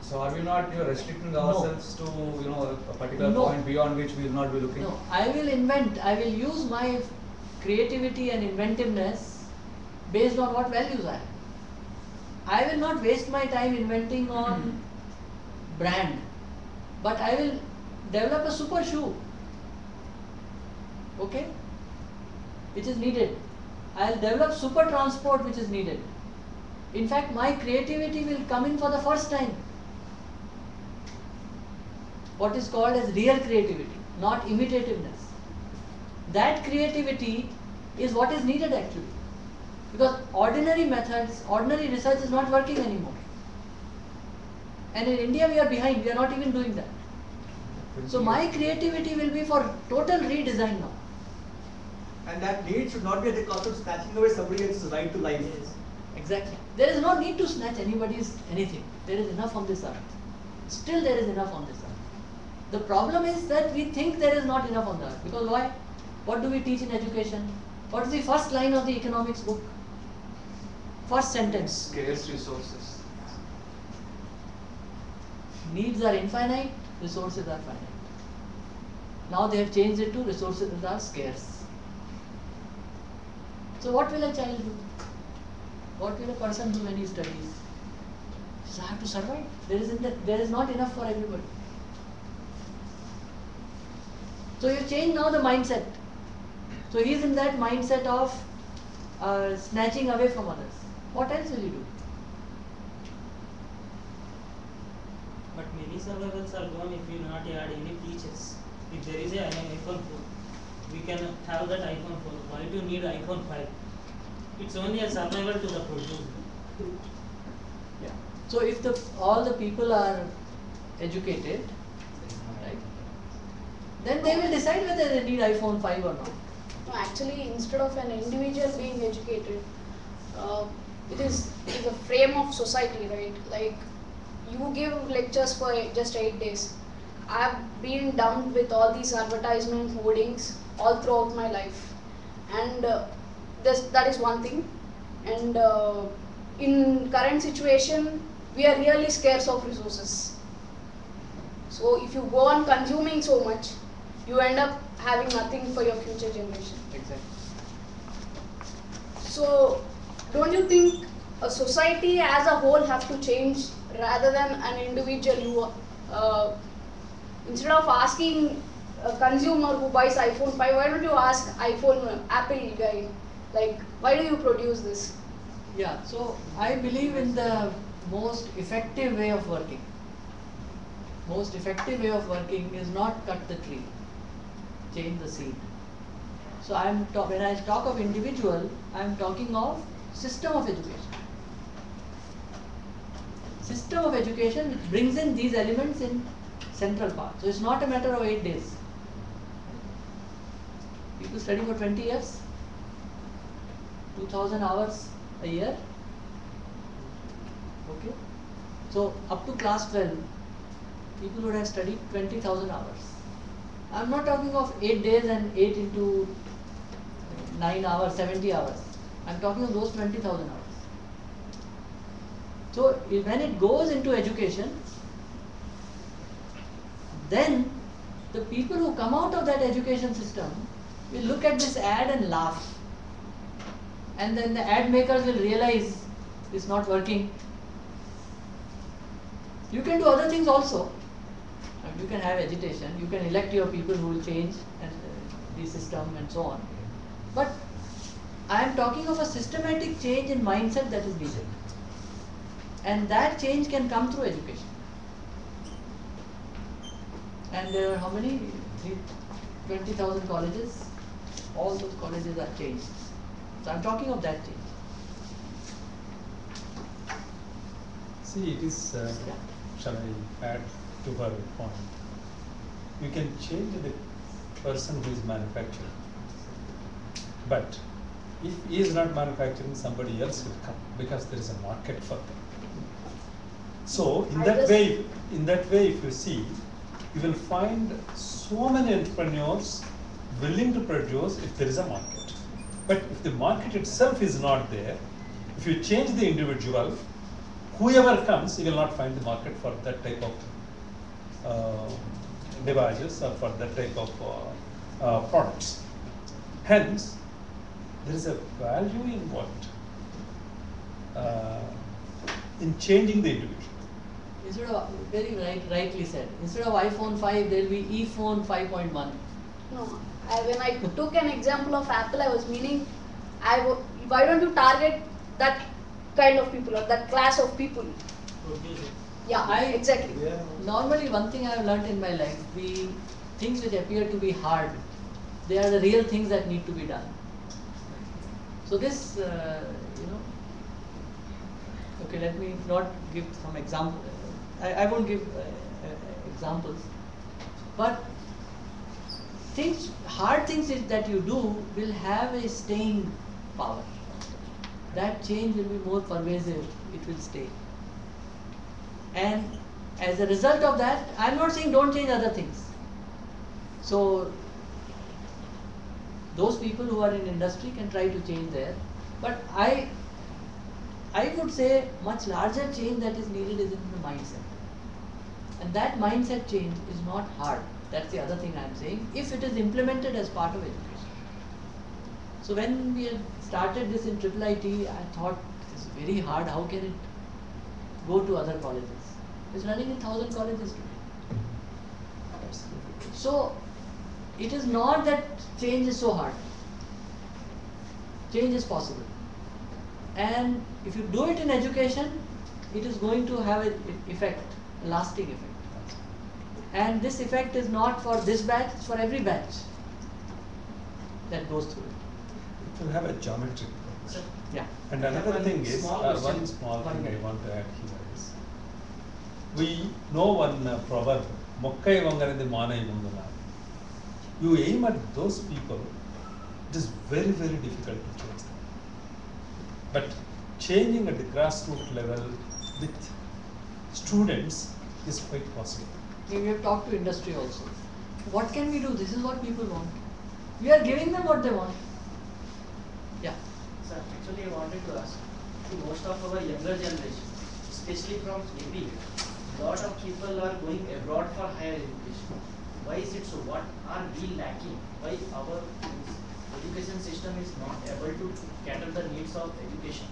So are we not restricting ourselves to a particular point beyond which we will not be looking? No, I will invent. I will use my creativity and inventiveness based on what values I have. I will not waste my time inventing on brand, but I will develop a super shoe, okay, which is needed. I will develop super transport which is needed. In fact, my creativity will come in for the first time. what is called as real creativity, not imitativeness. That creativity is what is needed actually. Because ordinary methods, ordinary research is not working anymore. And in India we are behind, we are not even doing that. So my creativity will be for total redesign now. And that need should not be at the cost of snatching away somebody else's right to life. Yes, exactly. There is no need to snatch anybody's anything. There is enough on this earth. Still there is enough on this earth. The problem is that we think there is not enough on the earth. Because why? What do we teach in education? What is the first line of the economics book? First sentence. Scarce resources. Needs are infinite, resources are finite. Now they have changed it to resources are scarce. So what will a child do? What will a person do when he studies? He says, I have to survive. There is not enough for everybody. So you change now the mindset. So he is in that mindset of snatching away from others. What else will you do? But many survivals are gone if we not add any features. If there is an iPhone 4, we can have that iPhone 4. Why do you need iPhone 5? It's only a survival to the producer. Yeah. So if all the people are educated, right, then they will decide whether they need iPhone 5 or not. No, actually, instead of an individual being educated, it is a frame of society, right? Like, you give lectures for just 8 days. I've been dumped with all these advertisement hoardings all throughout my life, and that is one thing. And in current situation, we are really scarce of resources. So if you go on consuming so much, you end up having nothing for your future generation. Exactly. So don't you think a society as a whole have to change rather than an individual who, instead of asking a consumer who buys iPhone 5, why don't you ask Apple guy, like, why do you produce this? Yeah, so I believe in the most effective way of working. Most effective way of working is not cut the tree, change the seed. So when I talk of individual, I am talking of system of education. System of education which brings in these elements in central part. So it's not a matter of 8 days. People study for 20 years, 2000 hours a year. Okay. So up to class 12, people would have studied 20,000 hours. I'm not talking of 8 days and 8 into 9 hours, 70 hours. I'm talking of those 20,000 hours. So when it goes into education, then the people who come out of that education system will look at this ad and laugh. And then the ad makers will realize it's not working. You can do other things also. You can have agitation, you can elect your people who will change the system and so on. But I am talking of a systematic change in mindset that is needed. And that change can come through education. And there are how many? 20,000 colleges. All those colleges are changed. So I am talking of that change. See, it is, shall I add to her point? You can change the person who is manufacturing. But if he is not manufacturing, somebody else will come because there is a market for them. So in that way, if you see, you will find so many entrepreneurs willing to produce if there is a market. But if the market itself is not there, if you change the individual, whoever comes, you will not find the market for that type of devices or for that type of products. Hence, there is a value in what? In changing the individual. Instead of, very rightly said, instead of iPhone 5, there will be ePhone 5.1. No, when I took an example of Apple, I was meaning, why don't you target that kind of people or that class of people? Produce it. Yeah, exactly. Yeah. Normally, one thing I have learned in my life, things which appear to be hard, they are the real things that need to be done. So this, okay, let me not give some example. I won't give examples, but hard things that you do will have a staying power. That change will be more pervasive, it will stay. And as a result of that, I'm not saying don't change other things. So those people who are in industry can try to change there, but I would say much larger change that is needed is in the mindset. And that mindset change is not hard. That's the other thing I'm saying, if it is implemented as part of education. So when we had started this in IIIT, I thought it's very hard, how can it go to other colleges? It's running in 1,000 colleges today. So it is not that change is so hard. Change is possible. And if you do it in education, it is going to have an effect, a lasting effect. And this effect is not for this batch, it's for every batch that goes through it. It will have a geometric progression. Yeah. And another thing is, small one question. small One thing I minute. want to add here is, we know one proverb, "Mokkai vangarinde maanai mundana." You aim at those people, it is very, very difficult to change them. But changing at the grassroots level with students is quite possible. We have talked to industry also. What can we do? This is what people want. We are giving them what they want. Yeah. Sir, actually I wanted to ask, most of our younger generation, especially from AP, lot of people are going abroad for higher education. Why is it so? What are we lacking? Why our education system is not able to cater the needs of education?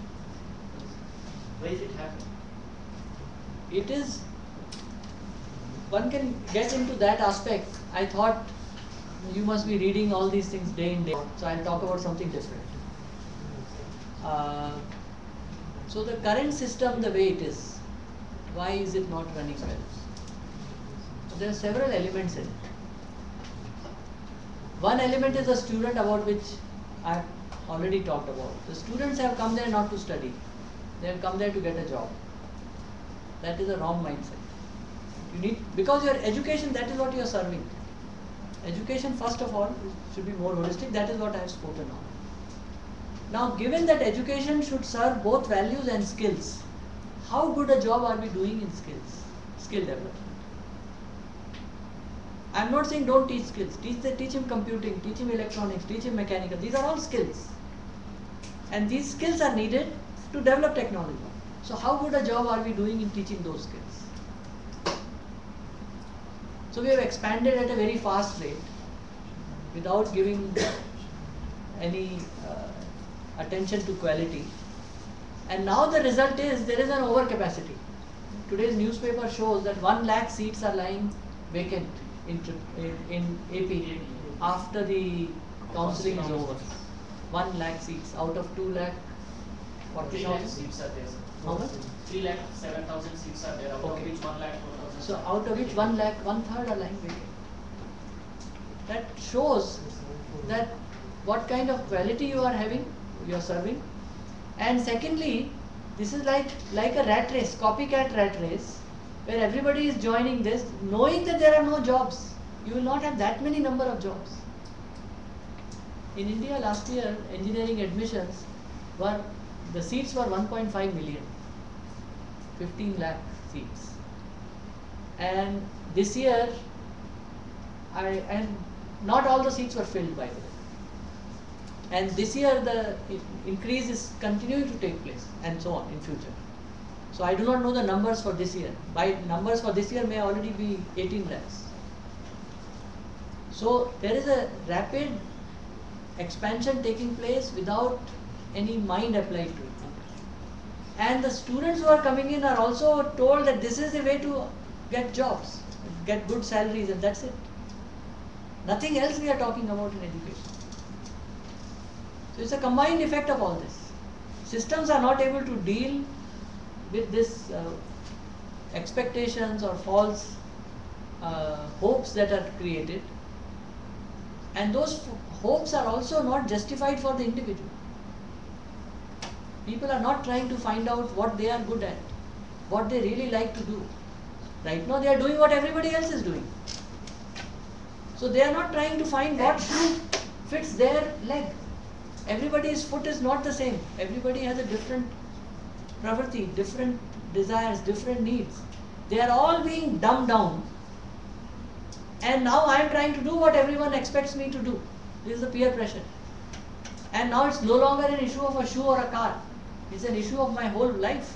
Why is it happening? It is, one can get into that aspect. I thought you must be reading all these things day in day out, so I'll talk about something different. So the current system, the way it is, why is it not running well? So there are several elements in it. One element is the student, about which I've already talked about. The students have come there not to study. They have come there to get a job. That is a wrong mindset. You need, because your education, that is what you are serving. Education, first of all, should be more holistic. That is what I have spoken on. Now, given that education should serve both values and skills, how good a job are we doing in skill development? I am not saying don't teach skills. Teach him computing, teach him electronics, teach him mechanical. These are all skills. And these skills are needed to develop technology. So how good a job are we doing in teaching those skills? So we have expanded at a very fast rate without giving any attention to quality. And now the result is there is an overcapacity. Today's newspaper shows that 1 lakh seats are lying vacant in AP after the counselling is over. 1 lakh seats out of 2 lakh 40 3 lakh seats are there. How much? 3,07,000 seats are there, out of Okay. which 1,04,000. So out of which 1 lakh, 1/3 are lying vacant. That shows that what kind of quality you are having, you are serving. And secondly, this is like a rat race, copycat rat race, where everybody is joining this, knowing that there are no jobs. You will not have that many number of jobs. In India last year, engineering admissions the seats were 1.5 million, 15 lakh seats. And this year, and not all the seats were filled, by the way. And this year the increase is continuing to take place, and so on in future. So I do not know the numbers for this year. By numbers for this year may already be 18 lakhs. So there is a rapid expansion taking place without any mind applied to it. And the students who are coming in are also told that this is the way to get jobs, get good salaries, and that's it. Nothing else we are talking about in education. So it's a combined effect of all this. Systems are not able to deal with this expectations or false hopes that are created, and those hopes are also not justified for the individual. People are not trying to find out what they are good at, what they really like to do. Right now they are doing what everybody else is doing. So they are not trying to find what shoe fits their leg. Everybody's foot is not the same. Everybody has a different pravrti, different desires, different needs. They are all being dumbed down. And now I am trying to do what everyone expects me to do. This is the peer pressure. And now it's no longer an issue of a shoe or a car. It's an issue of my whole life.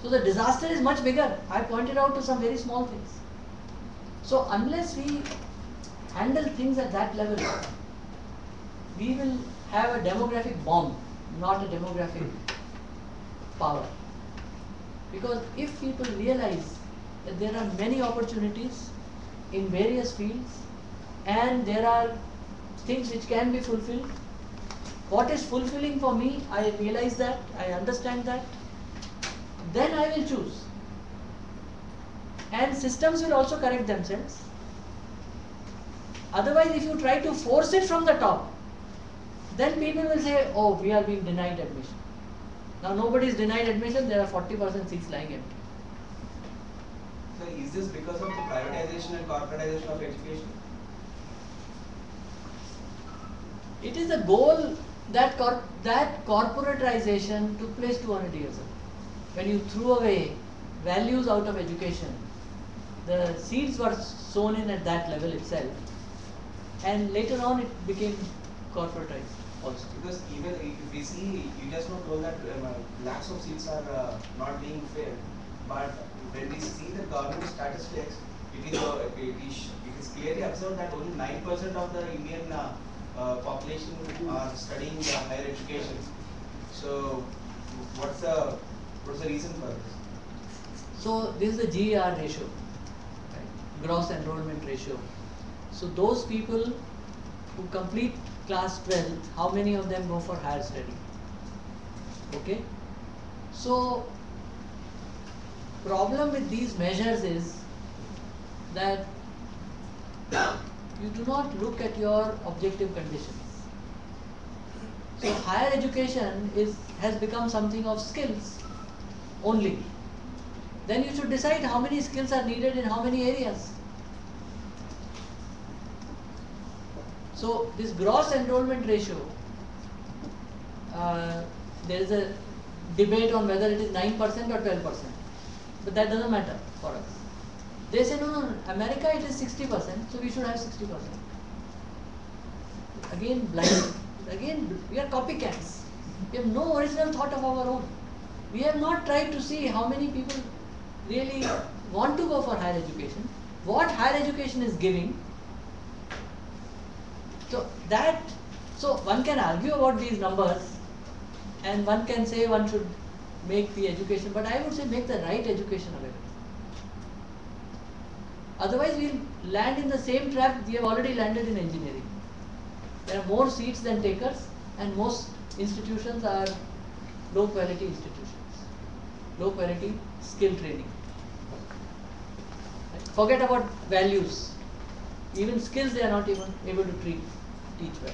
So the disaster is much bigger. I pointed out to some very small things. So unless we handle things at that level, we will have a demographic bomb, not a demographic power. Because if people realize that there are many opportunities in various fields and there are things which can be fulfilled, what is fulfilling for me, I realize that, I understand that, then I will choose. And systems will also correct themselves. Otherwise, if you try to force it from the top, then people will say, oh, we are being denied admission. Now nobody is denied admission, there are 40% seats lying empty. So is this because of the privatization and corporatization of education? It is a goal that corporatization took place 200 years ago. When you threw away values out of education, the seeds were sown in at that level itself, and later on it became corporatized also. Because even if we see, you just not told that lakhs of seats are not being filled, but when we see the government statistics, it is clearly observed that only 9% of the Indian population are studying higher education. So what's the reason for this? So this is the GER ratio, right? Gross enrollment ratio. So those people who complete class 12th, how many of them go for higher study? Okay. So problem with these measures is that you do not look at your objective conditions. So higher education has become something of skills only. Then you should decide how many skills are needed in how many areas. So this gross enrollment ratio, there is a debate on whether it is 9% or 12%, but that doesn't matter for us. They say no, America it is 60%, so we should have 60%. Again blind, again we are copycats. We have no original thought of our own. We have not tried to see how many people really want to go for higher education, what higher education is giving. So one can argue about these numbers and one can say one should make the education, but I would say make the right education available. Otherwise we will land in the same trap we have already landed in engineering. There are more seats than takers and most institutions are low quality institutions, low quality skill training. Forget about values, even skills they are not even able to teach well.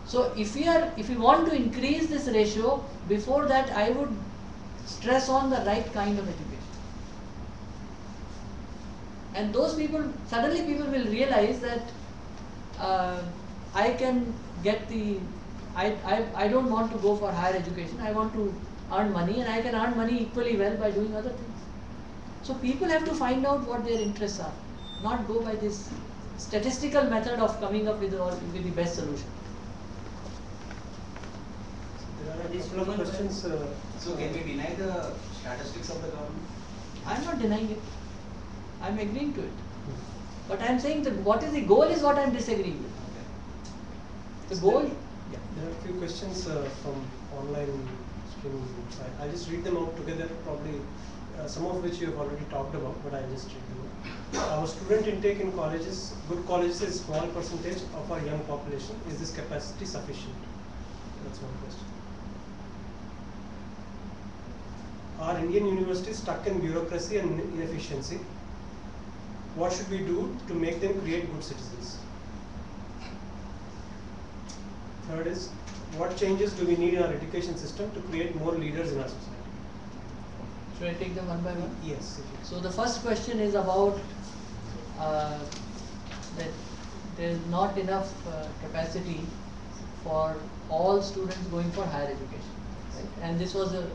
So if we want to increase this ratio, before that I would stress on the right kind of education. And those people, suddenly people will realize that I can get I don't want to go for higher education, I want to earn money, and I can earn money equally well by doing other things. So people have to find out what their interests are, not go by this statistical method of coming up with the best solution. There are a couple of questions. So can we deny the statistics of the government? I am not denying it. I am agreeing to it. But I am saying that what is the goal is what I am disagreeing with. The goal. Yeah. There are a few questions from online streaming. I'll just read them out together, probably some of which you have already talked about, but I'll just read them out. Our student intake in colleges, good colleges, is a small percentage of our young population. Is this capacity sufficient? That's one question. Are Indian universities stuck in bureaucracy and inefficiency? What should we do to make them create good citizens? Third is, what changes do we need in our education system to create more leaders in our society? Should I take them one by one? Yes. So the first question is about that there is not enough capacity for all students going for higher education. Right? And this was a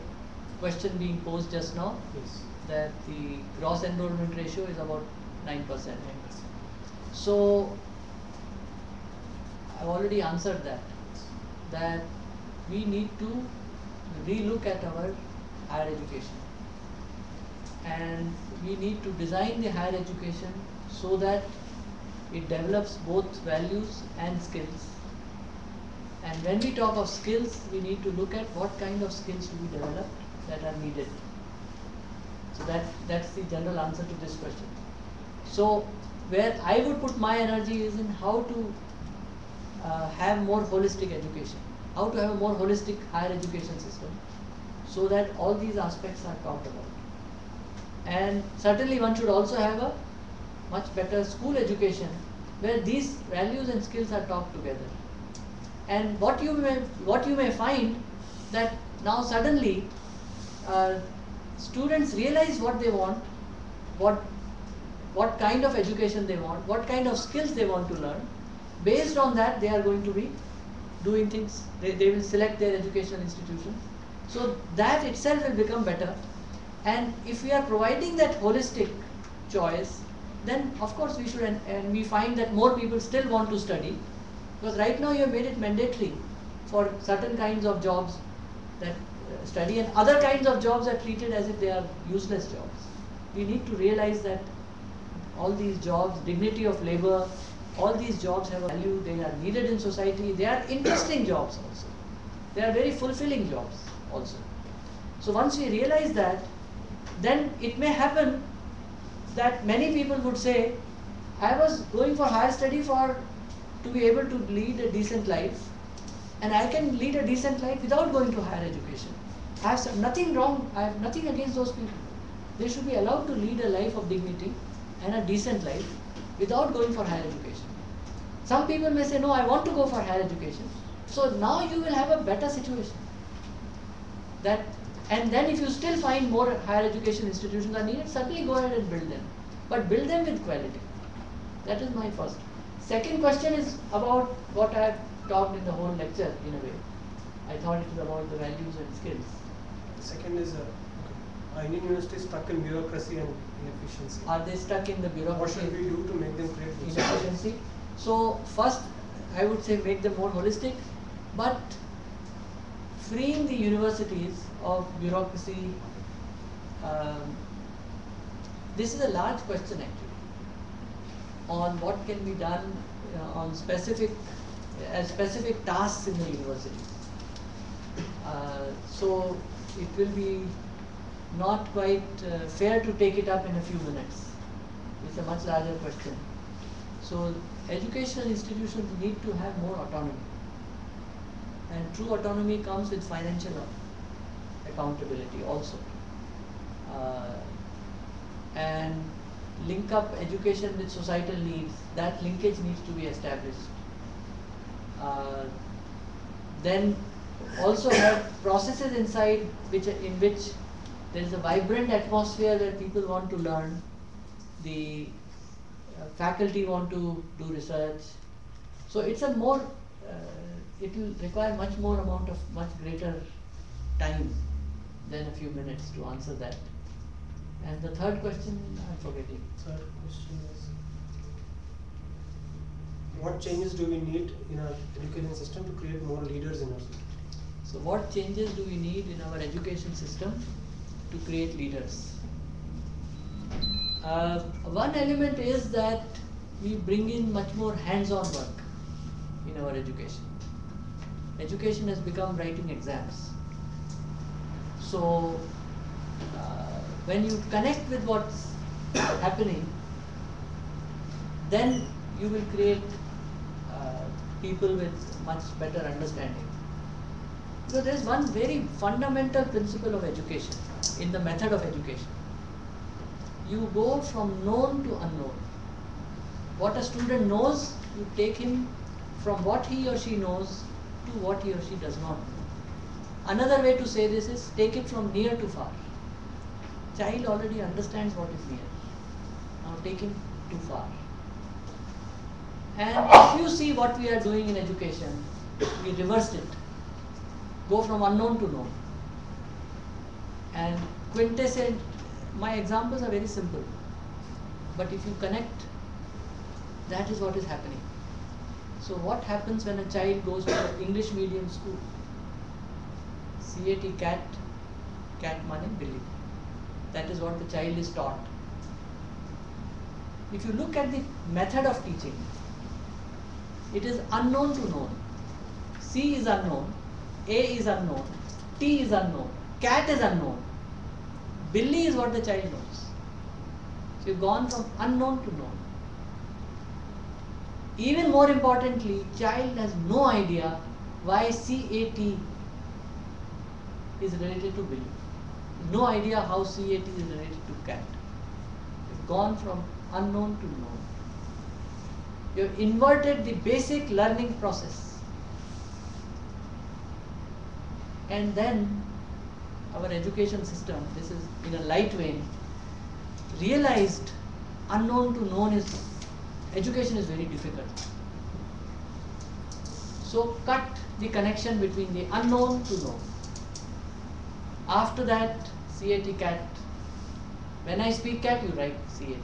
question being posed just now, Yes. that the gross enrollment ratio is about 9%. So I've already answered that we need to relook at our higher education, and we need to design the higher education so that it develops both values and skills. And when we talk of skills, we need to look at what kind of skills to be developed that are needed. So that's the general answer to this question. So where I would put my energy is in how to have more holistic education, how to have a more holistic higher education system, so that all these aspects are talked about. And certainly one should also have a much better school education where these values and skills are taught together. And what you may find that now suddenly students realize what they want, what kind of education they want, what kind of skills they want to learn. Based on that, they are going to be doing things. They will select their educational institutions. So that itself will become better. And if we are providing that holistic choice, then of course we should, and we find that more people still want to study, because right now you have made it mandatory for certain kinds of jobs that study, and other kinds of jobs are treated as if they are useless jobs. We need to realize that all these jobs, dignity of labor, all these jobs have a value, they are needed in society, they are interesting jobs also. They are very fulfilling jobs also. So once we realize that, then it may happen that many people would say, I was going for higher study to be able to lead a decent life, and I can lead a decent life without going to higher education. I have nothing wrong, I have nothing against those people. They should be allowed to lead a life of dignity and a decent life without going for higher education. Some people may say, no, I want to go for higher education. So now you will have a better situation. And then if you still find more higher education institutions are needed, certainly go ahead and build them. But build them with quality. That is my first. Second question is about what I have talked in the whole lecture in a way. I thought it was about the values and skills. The second is, Indian universities stuck in bureaucracy and inefficiency. Are they stuck in the bureaucracy? What should we do to make them create good inefficiency? So first, I would say make them more holistic, but freeing the universities of bureaucracy. This is a large question actually, on what can be done on specific tasks in the universities. So it will be not quite fair to take it up in a few minutes. It's a much larger question. So educational institutions need to have more autonomy. And true autonomy comes with financial accountability also. And link up education with societal needs. That linkage needs to be established. Then also have processes inside in which there is a vibrant atmosphere where people want to learn. The faculty want to do research. So it's a more, it will require much greater time than a few minutes to answer that. And the third question, I'm forgetting. Third question is, what changes do we need in our education system to create more leaders in our system? So what changes do we need in our education system to create leaders? One element is that we bring in much more hands-on work in our education. Education has become writing exams. So when you connect with what's happening, then you will create people with much better understanding. So there is one very fundamental principle of education, in the method of education. You go from known to unknown. What a student knows, you take him from what he or she knows to what he or she does not know. Another way to say this is take it from near to far. Child already understands what is near. Now take him too far. And if you see what we are doing in education, we reversed it. Go from unknown to known. And quintessent, my examples are very simple. But if you connect, that is what is happening. So what happens when a child goes to an English medium school? CAT, cat meaning Billy. That is what the child is taught. If you look at the method of teaching, it is unknown to known. C is unknown, A is unknown, T is unknown, cat is unknown. Billy is what the child knows. So you've gone from unknown to known. Even more importantly, child has no idea why CAT is related to Billy. No idea how CAT is related to cat. You've gone from unknown to known. You've inverted the basic learning process. And then our education system, this is in a light vein, realized unknown to known is, education is very difficult. So cut the connection between the unknown to known. After that, CAT, cat. When I speak cat, you write CAT.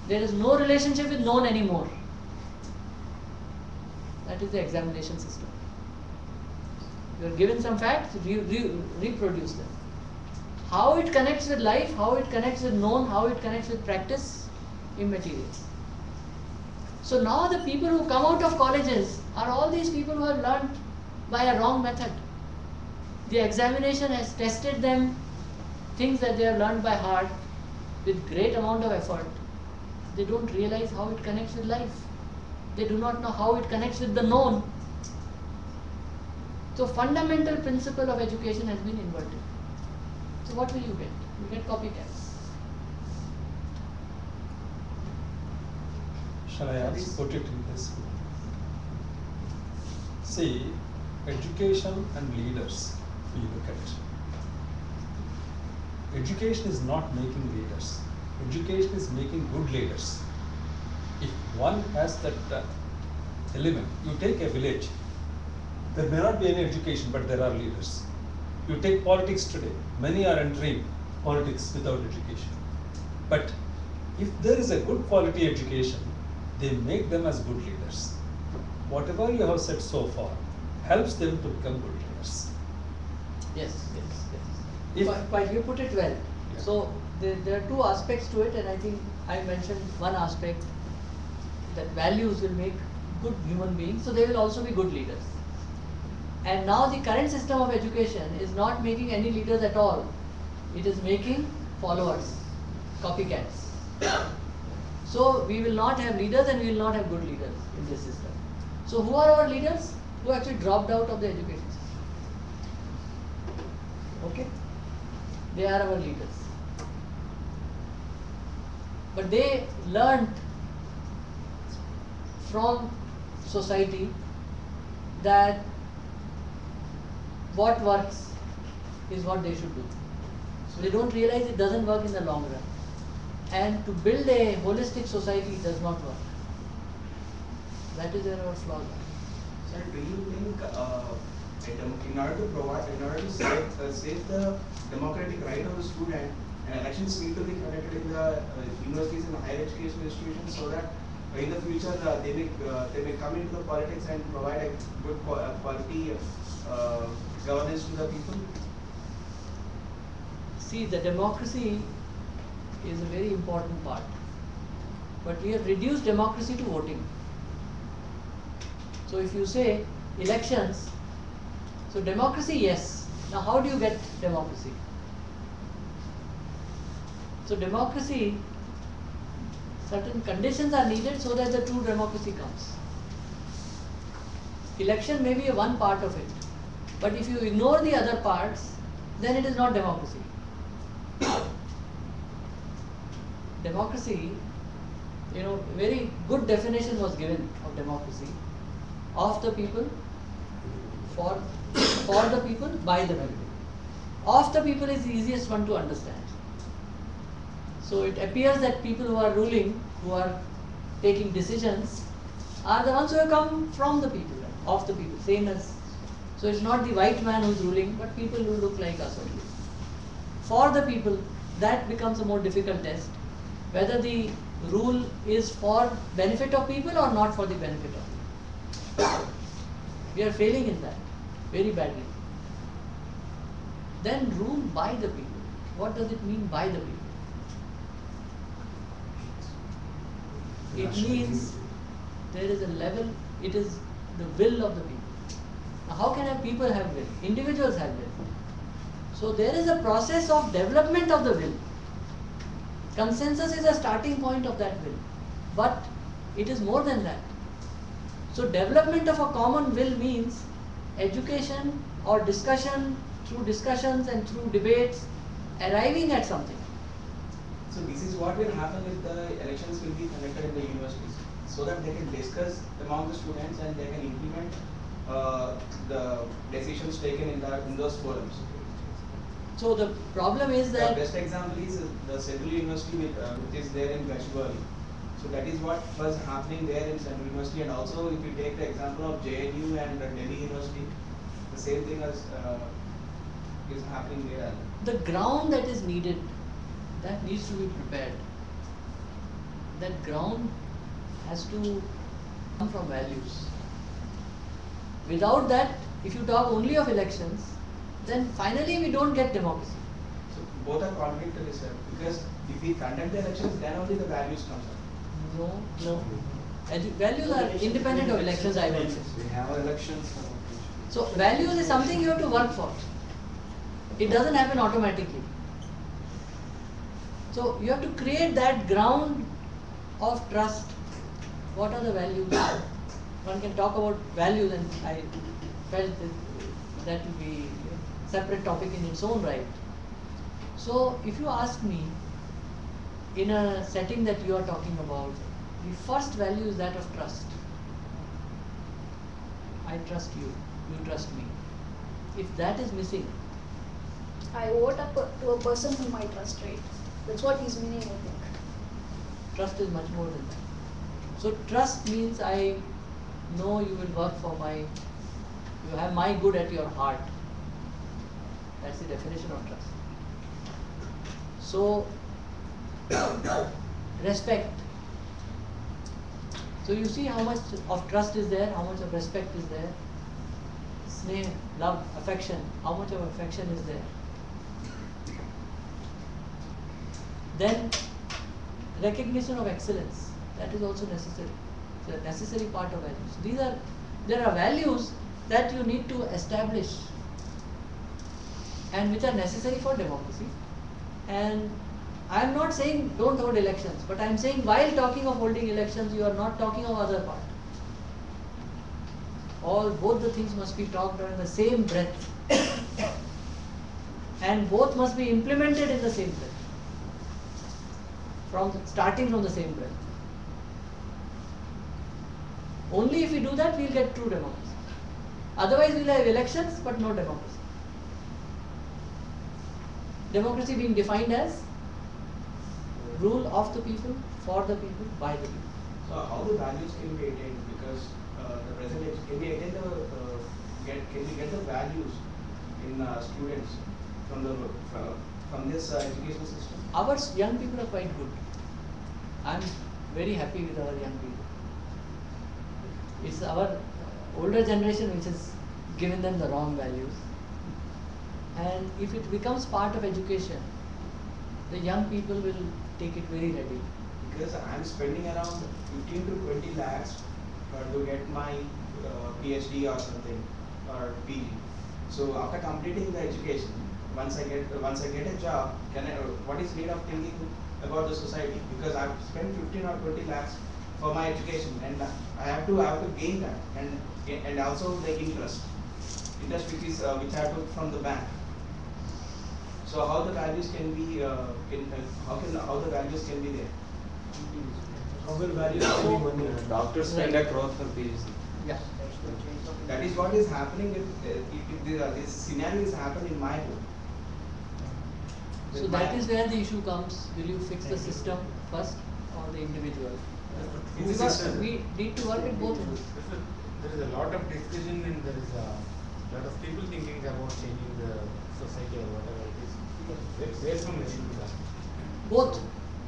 There is no relationship with known anymore. That is the examination system. You are given some facts, reproduce them. How it connects with life, how it connects with known, how it connects with practice, immaterial. So now the people who come out of colleges are all these people who have learned by a wrong method. The examination has tested them, things that they have learned by heart with great amount of effort. They don't realize how it connects with life. They do not know how it connects with the known. So fundamental principle of education has been inverted. So what will you get? You get copycats. Shall I put it in this way? See, education and leaders, we look at. Education is not making leaders. Education is making good leaders. If one has that element, you take a village, there may not be any education, but there are leaders. You take politics today, many are entering politics without education. But if there is a good quality education, they make them as good leaders. Whatever you have said so far helps them to become good leaders. Yes. Quite, you put it well. Yeah. So there are two aspects to it, and I think I mentioned one aspect, that values will make good human beings, so they will also be good leaders. And now the current system of education is not making any leaders at all. It is making followers, copycats. So we will not have leaders and we will not have good leaders in this system. So who are our leaders? Who actually dropped out of the education system. Okay? They are our leaders. But they learned from society that what works is what they should do. So they don't realize it doesn't work in the long run. And to build a holistic society does not work. That is where our flaws are. Sir, do you think in order to save the democratic right of the student, elections need to be conducted in the universities and higher education institutions so that in the future they may come into the politics and provide a good quality governance to the people? See, the democracy is a very important part. But we have reduced democracy to voting. So if you say elections, so democracy, yes. Now how do you get democracy? So democracy, certain conditions are needed so that the true democracy comes. Election may be one part of it. But if you ignore the other parts, then it is not democracy. democracy, very good definition was given of democracy: of the people, for the people, by the people. Of the people is the easiest one to understand. So it appears that people who are ruling, who are taking decisions, are the ones who have come from the people, of the people, same as. So it's not the white man who's ruling, but people who look like us only. For the people, that becomes a more difficult test, whether the rule is for benefit of people or not for the benefit of people. We are failing in that very badly. Then rule by the people. What does it mean by the people? It means there is a level, it is the will of the people. Now, how can people have will? Individuals have will. So there is a process of development of the will. Consensus is a starting point of that will, but it is more than that. So development of a common will means education or discussion, through discussions and through debates, arriving at something. So this is what will happen if the elections will be conducted in the universities, so that they can discuss among the students and they can implement the decisions taken in those forums. So the problem is that the best example is the Central University which is there in Gachibowli. So that is what was happening there in Central University, and also if you take the example of JNU and Delhi University, the same thing is happening there. the ground that is needed, that needs to be prepared. That ground has to come from values. Without that, if you talk only of elections, then finally we don't get democracy. So both are contradictory, sir, because if we conduct the elections, then only the values comes up. No. Values are independent of elections, I will say. We have elections. So values is something you have to work for. It doesn't happen automatically. So you have to create that ground of trust. What are the values? One can talk about values, and I felt that will be a separate topic in its own right. So if you ask me, in a setting that you are talking about, the first value is that of trust. I trust you, you trust me. If that is missing, I vote to a person whom I trust, right? That's what he's meaning, I think. trust is much more than that. So trust means I know you will work for you have my good at your heart. That's the definition of trust. So, respect. So you see how much of trust is there, how much of respect is there. Sneh, love, affection, how much of affection is there. Then recognition of excellence, that is also necessary. It's a necessary part of values. There are values that you need to establish and which are necessary for democracy. And I am not saying don't hold elections, but I am saying while talking of holding elections, you are not talking of other part. Both the things must be talked in the same breath, and both must be implemented in the same breath, starting from the same breath. Only if we do that, we will get true democracy. Otherwise, we will have elections but no democracy. Democracy being defined as rule of the people, for the people, by the people. So how the values can be attained? Because the present can we attain can we get the values in students from this education system? Our young people are quite good. I am very happy with our young people. It's our older generation which has given them the wrong values. And if it becomes part of education, the young people will take it very readily. Because I am spending around 15 to 20 lakhs to get my PhD or something, or PG. So after completing the education, once I get a job, what is need of thinking about the society? Because I've spent 15 or 20 lakhs for my education, and I have to gain that, and also the interest which I took from the bank. So how the values can be how the values can be there? How will value saving money? Doctors spend a crore for PhD. Yeah. That is what is happening if this scenario is happening in my home. So that is where the issue comes. Will you fix the system first or the individual? It's a Because system. we need to work at both ends. There is a lot of discussion and there is a lot of people thinking about changing the society or whatever it is. Where from it should come? Both.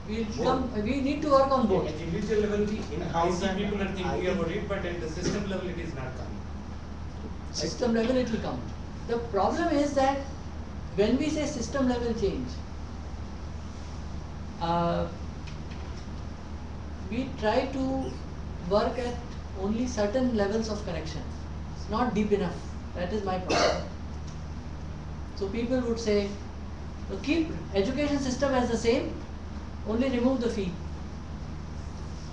We need to work on both. At individual level, In-house I see and people are thinking I about it, but at the system level, it is not coming. System level it will come. The problem is that when we say system level change, we try to work at only certain levels of connection. It's not deep enough. That is my problem. So people would say, keep education system as the same, only remove the fee.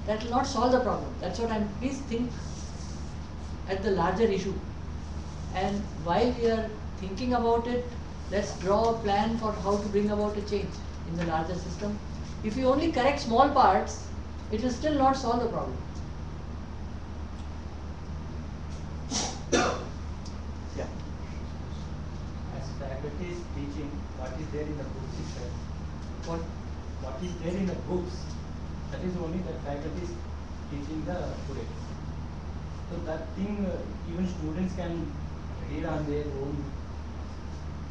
That will not solve the problem. That's what I'm. Please think at the larger issue. And while we are thinking about it, let's draw a plan for how to bring about a change in the larger system. If you only correct small parts, it will still not solve the problem. Yeah. As faculty is teaching what is there in the books itself. What is there in the books, that is only the faculty is teaching the students. So that thing even students can read on their own.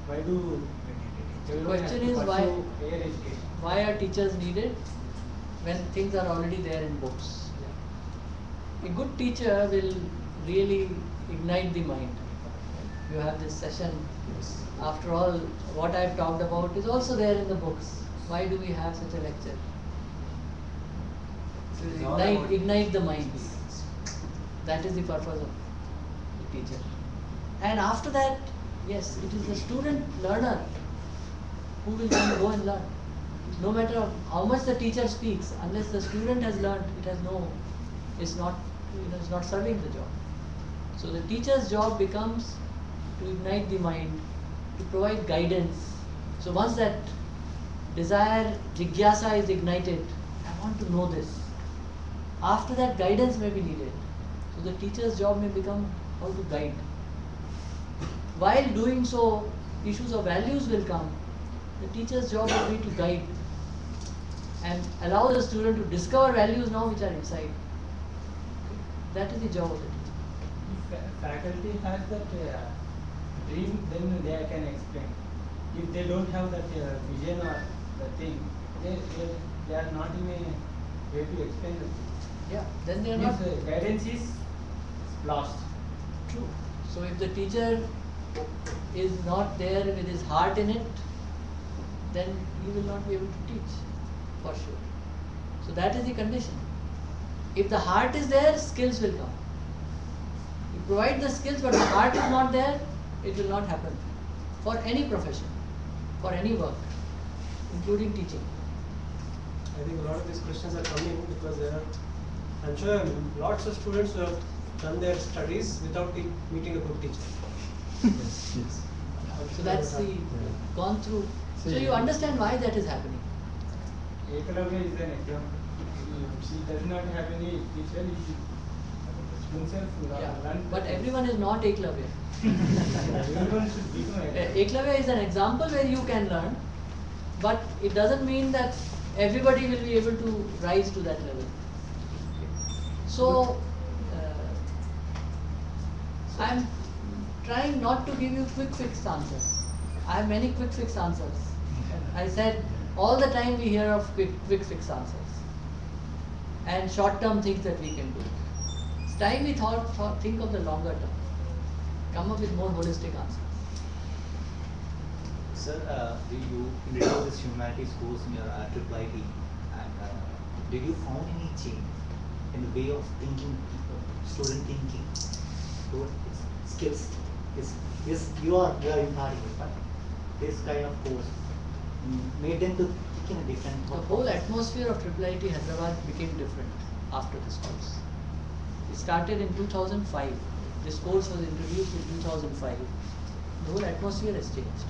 Why do The everyone has question to is pursue higher education? why are teachers needed when things are already there in books? A good teacher will really ignite the mind. You have this session. After all, what I've talked about is also there in the books. Why do we have such a lecture? To ignite the minds. That is the purpose of the teacher. And after that, yes, it is the student learner who will then go and learn. No matter how much the teacher speaks, unless the student has learned, it's not serving the job. So the teacher's job becomes to ignite the mind, to provide guidance. So once that desire, jigyasa is ignited, I want to know this. After that, guidance may be needed. So the teacher's job may become how to guide. While doing so, issues of values will come. The teacher's job will be to guide and allow the student to discover values now which are inside. That is the job of the teacher. If faculty has that dream, then they can explain. If they don't have that vision or the thing, they are not in a way to explain the thing. Yeah, then they are Means, not. guidance is lost. True. So if the teacher is not there with his heart in it, then he will not be able to teach, for sure. So that is the condition. If the heart is there, skills will come. You provide the skills, but the heart is not there, it will not happen. For any profession, for any work, including teaching. I think a lot of these questions are coming because there are, I'm sure lots of students who have done their studies without meeting a good teacher. Yes. So that's the gone through. So you understand why that is happening. Eklavya is an example. She does not have any teacher. Himself learn. But everyone is not Eklavya. Everyone should become Eklavya. Eklavya is an example where you can learn, but it doesn't mean that everybody will be able to rise to that level. So, I'm trying not to give you quick fixed answers. I have many quick fixed answers. I said all the time we hear of quick fixed answers and short term things that we can do. It's time we think of the longer term. Come up with more holistic answers. Sir, you introduced this humanities course in your IIT, and did you found any change in the way of thinking, student thinking, skills? Yes, you are imparting it, but this kind of course made them to think in a different. The whole atmosphere of IIIT Hyderabad became different after this course. It started in 2005. This course was introduced in 2005. The whole atmosphere has changed.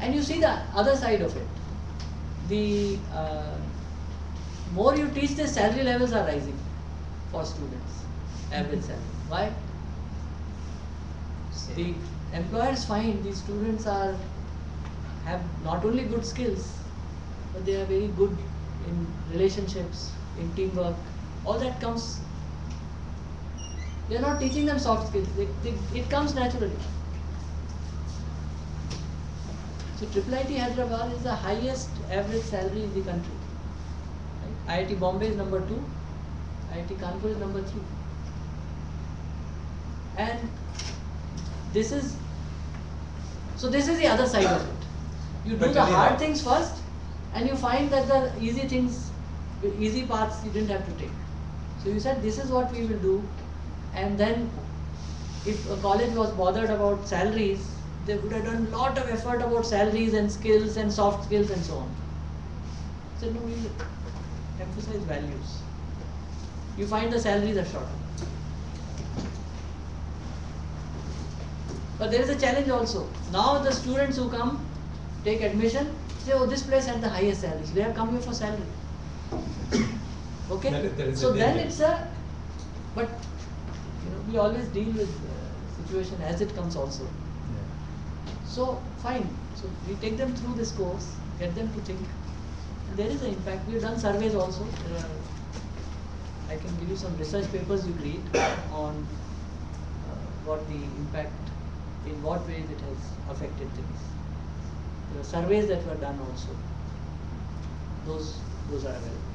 And you see the other side of it. The more you teach, the salary levels are rising for students, average salary. Why? The employers find these students have not only good skills, but they are very good in relationships, in teamwork. All that comes. They are not teaching them soft skills. It comes naturally. So IIIT Hyderabad is the highest average salary in the country. Right? IIT Bombay is number 2. IIT Kanpur is number 3. And this is the other side of it. You do the hard things first, and you find that the easy things, easy paths you didn't have to take. So you said this is what we will do, and then if a college was bothered about salaries, they would have done a lot of effort about salaries and skills and soft skills and so on. So no, we will emphasize values. You find the salaries are short. But there is a challenge also. Now the students who come, take admission, say, oh, this place had the highest salaries. They have come here for salary. Okay? So then it's but we always deal with situation as it comes also. So fine. So we take them through this course, get them to think. And there is an impact. We have done surveys also. I can give you some research papers you read on what the impact, in what ways it has affected things. There are surveys that were done also. Those are available.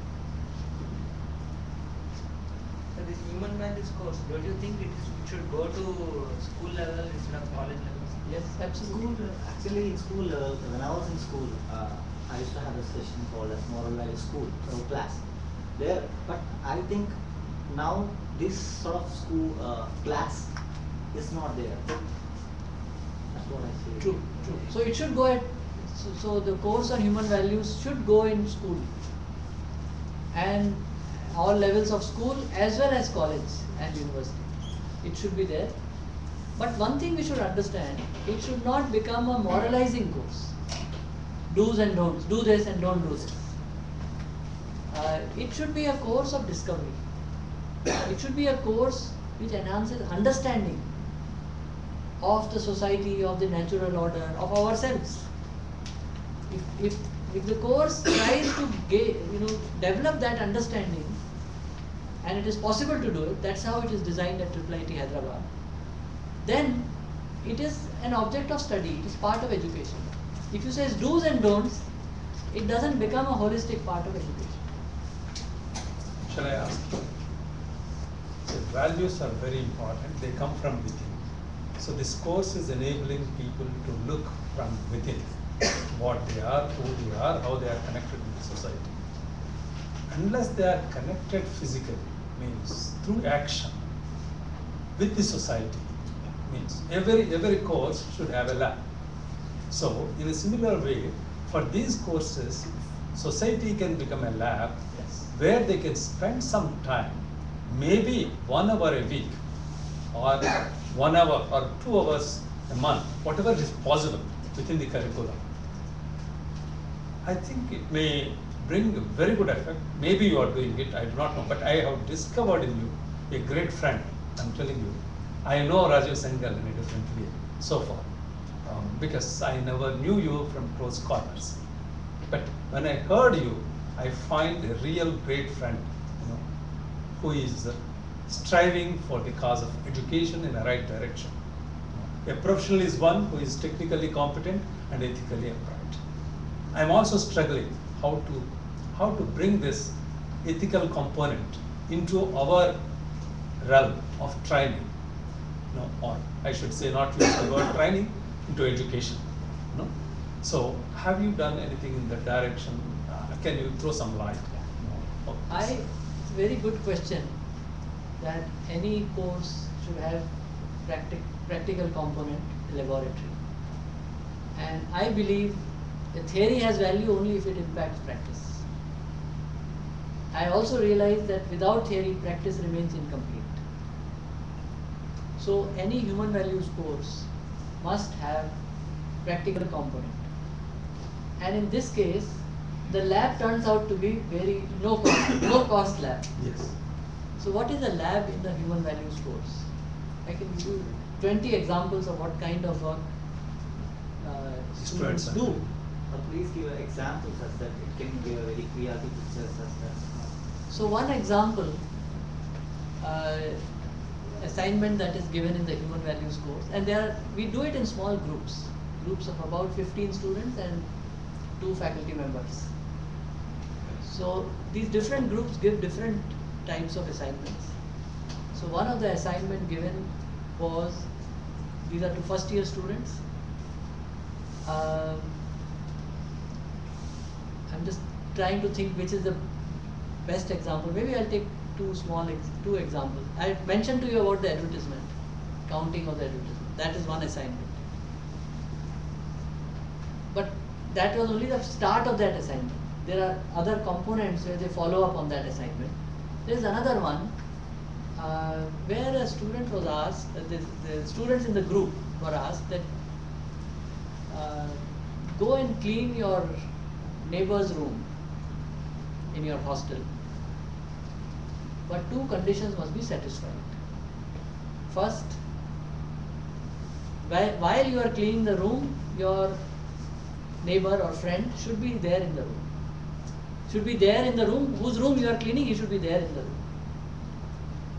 So this human values course, don't you think it should go to school level instead of college level? Yes, absolutely. Actually, in school, when I was in school, I used to have a session called as moral values school class. There, but I think now this sort of school class is not there. That's what I say. True. So it should go at. So the course on human values should go in school, and all levels of school as well as college and university. It should be there. But one thing we should understand, it should not become a moralizing course. Do's and don'ts, do this and don't do this. It should be a course of discovery. It should be a course which enhances understanding of the society, of the natural order, of ourselves. If the course tries to develop that understanding, and it is possible to do it, that's how it is designed at IIIT Hyderabad, then it is an object of study, it is part of education. If you say do's and don'ts, it doesn't become a holistic part of education. Shall I ask you? So values are very important, they come from within. So this course is enabling people to look from within, what they are, who they are, how they are connected with the society. Unless they are connected physically, means through action with the society, means every course should have a lab. So in a similar way, for these courses, society can become a lab where they can spend some time, maybe 1 hour a week, or 1 hour or 2 hours a month, whatever is possible within the curriculum. I think it may bring a very good effect. Maybe you are doing it, I do not know, but I have discovered in you a great friend. I'm telling you, I know Rajiv Sengal in a different way so far, because I never knew you from close corners. But when I heard you, I find a real great friend, who is striving for the cause of education in the right direction. A professional is one who is technically competent and ethically upright. I am also struggling how to bring this ethical component into our realm of training, or I should say, not use the word training, into education. So have you done anything in that direction? Can you throw some light? It's a very good question, that any course should have practical component, laboratory. And I believe the theory has value only if it impacts practice. I also realize that without theory, practice remains incomplete. So any human values course must have practical component. And in this case, the lab turns out to be very low cost lab. Yes. So what is a lab in the human values course? I can give you 20 examples of what kind of work students do. Please give examples as that it can give a very clear picture as that. So one example, assignment that is given in the human values course, and we do it in small groups of about 15 students and 2 faculty members. So these different groups give different types of assignments. So one of the assignment given was, these are to first year students. I'm just trying to think which is the best example. Maybe I'll take two examples. I mentioned to you about the advertisement, counting of the advertisement. That is one assignment. But that was only the start of that assignment. There are other components where they follow up on that assignment. There is another one where a student was asked, the students in the group were asked that go and clean your neighbor's room in your hostel. But 2 conditions must be satisfied. First, while you are cleaning the room, your neighbor or friend should be there in the room. Should be there in the room, whose room you are cleaning, he should be there in the room.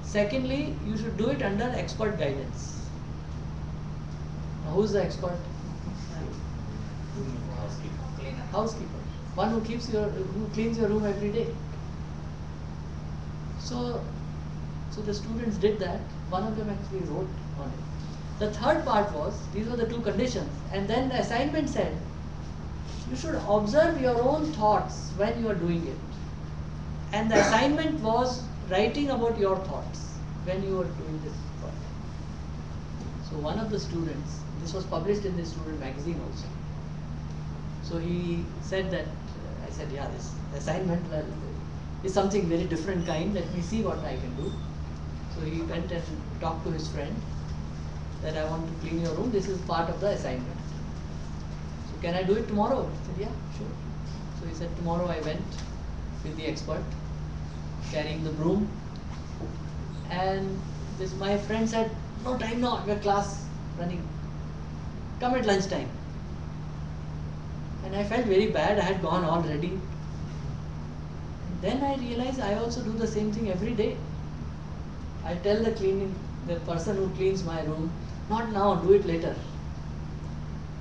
Secondly, you should do it under expert guidance. Now, who is the expert? Housekeeper. One who cleans your room every day. So the students did that. One of them actually wrote on it. The third part was, these were the 2 conditions, and then the assignment said, you should observe your own thoughts when you are doing it. And the assignment was writing about your thoughts when you are doing this project. So one of the students, this was published in the student magazine also. So he said that, I said, yeah, this assignment is something very different kind, let me see what I can do. So he went and talked to his friend that I want to clean your room, this is part of the assignment. So can I do it tomorrow? He said, yeah, sure. So he said, tomorrow I went with the expert, carrying the broom, and my friend said, no time now, we have class running, come at lunchtime. And I felt very bad, I had gone already. And then I realized I also do the same thing every day. I tell the person who cleans my room, not now, do it later.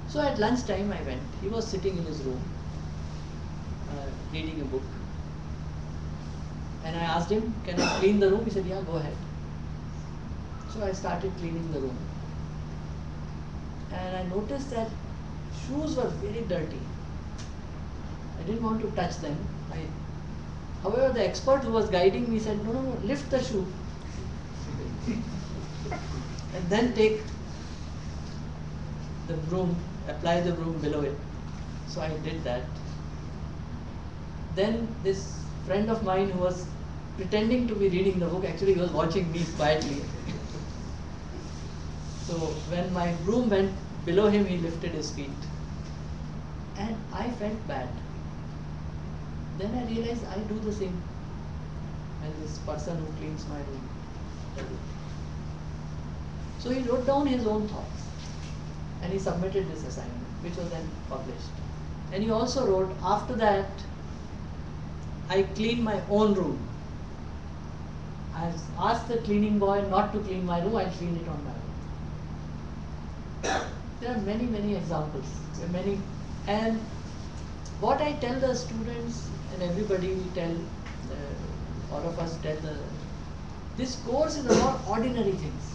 So at lunchtime I went. He was sitting in his room, reading a book. And I asked him, can I clean the room? He said, yeah, go ahead. So I started cleaning the room. And I noticed that shoes were very dirty. I didn't want to touch them. However, the expert who was guiding me said, no, lift the shoe. And then take the broom, apply the broom below it. So I did that. Then this friend of mine who was pretending to be reading the book, actually he was watching me quietly. So when my broom went below him, he lifted his feet. And I felt bad. Then I realized I do the same. And this person who cleans my room does it. So he wrote down his own thoughts. And he submitted this assignment, which was then published. And he also wrote, after that, I clean my own room. I asked the cleaning boy not to clean my room, I'll clean it on my own. There are many, many examples. There are many. And what I tell the students, and everybody we tell, all of us tell, this course is about ordinary things.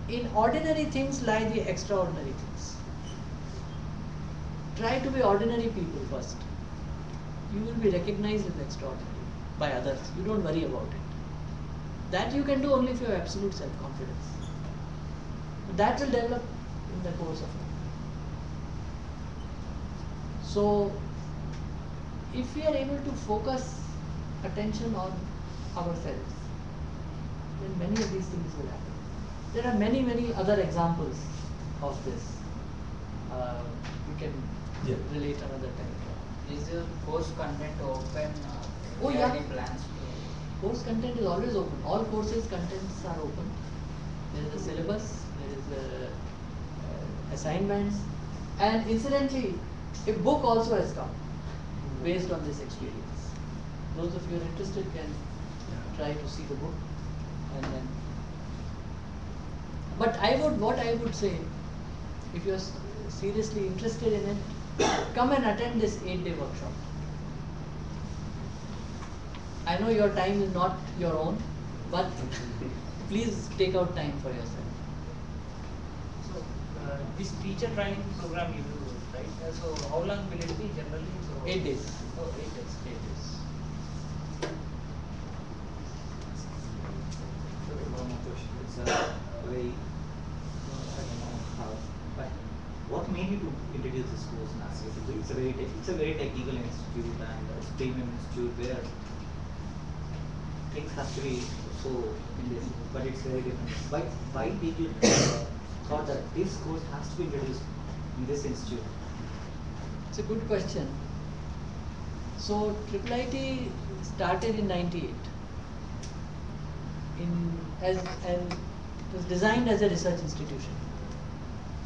In ordinary things lie the extraordinary things. Try to be ordinary people first. You will be recognized as extraordinary by others. You don't worry about it. That you can do only if you have absolute self-confidence. That will develop in the course of life. So, if we are able to focus attention on ourselves, then many of these things will happen. There are many, many other examples of this. We can relate another time. Is your course content open? Oh, Do you have yeah. any plans to? Course content is always open. All courses contents are open. There is a syllabus, there is a, assignments, and incidentally, a book also has come based on this experience. Those of you who are interested can try to see the book, and then. But what I would say, if you are seriously interested in it, come and attend this 8-day workshop. I know your time is not your own, but please take out time for yourself. So, this teacher training program you do, right? So, how long will it be generally? So 8 days. Oh, 8 days. 8 days. One more question. It's a very, I don't know how, but what made you to introduce this course now? It's a very technical institute and it's a premium institute where things have to be so in this, but it's very different. Why did you thought that this course has to be introduced in this institute? It's a good question. So IIIT started in '98. And it was designed as a research institution.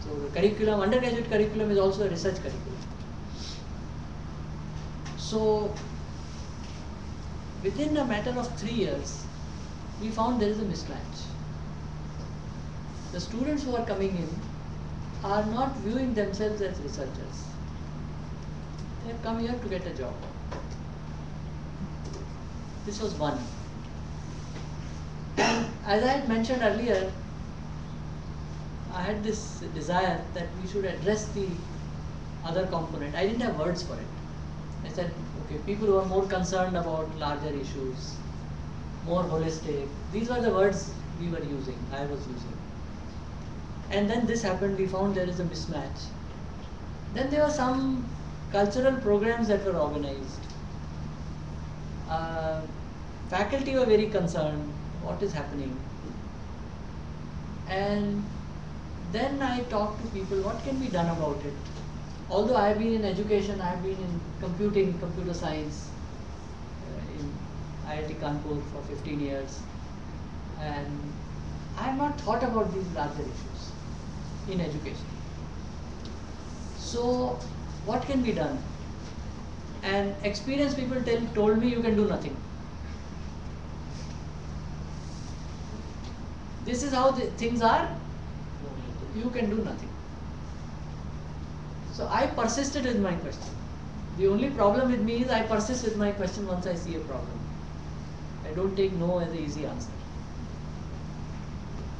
So the curriculum, undergraduate curriculum, is also a research curriculum. So within a matter of 3 years, we found there is a mismatch. The students who are coming in are not viewing themselves as researchers. They have come here to get a job. This was one. And as I had mentioned earlier, I had this desire that we should address the other component. I didn't have words for it. I said, okay, people who are more concerned about larger issues, more holistic, these were the words we were using, I was using. And then this happened, we found there is a mismatch. Then there were some cultural programs that were organized. Faculty were very concerned, what is happening? And then I talked to people, what can be done about it? Although I have been in education, I have been in computing, computer science, in IIT Kanpur for 15 years, and I have not thought about these larger issues in education. So what can be done? And experienced people told me you can do nothing. This is how things are, you can do nothing. So I persisted with my question. The only problem with me is I persist with my question once I see a problem. I don't take no as an easy answer.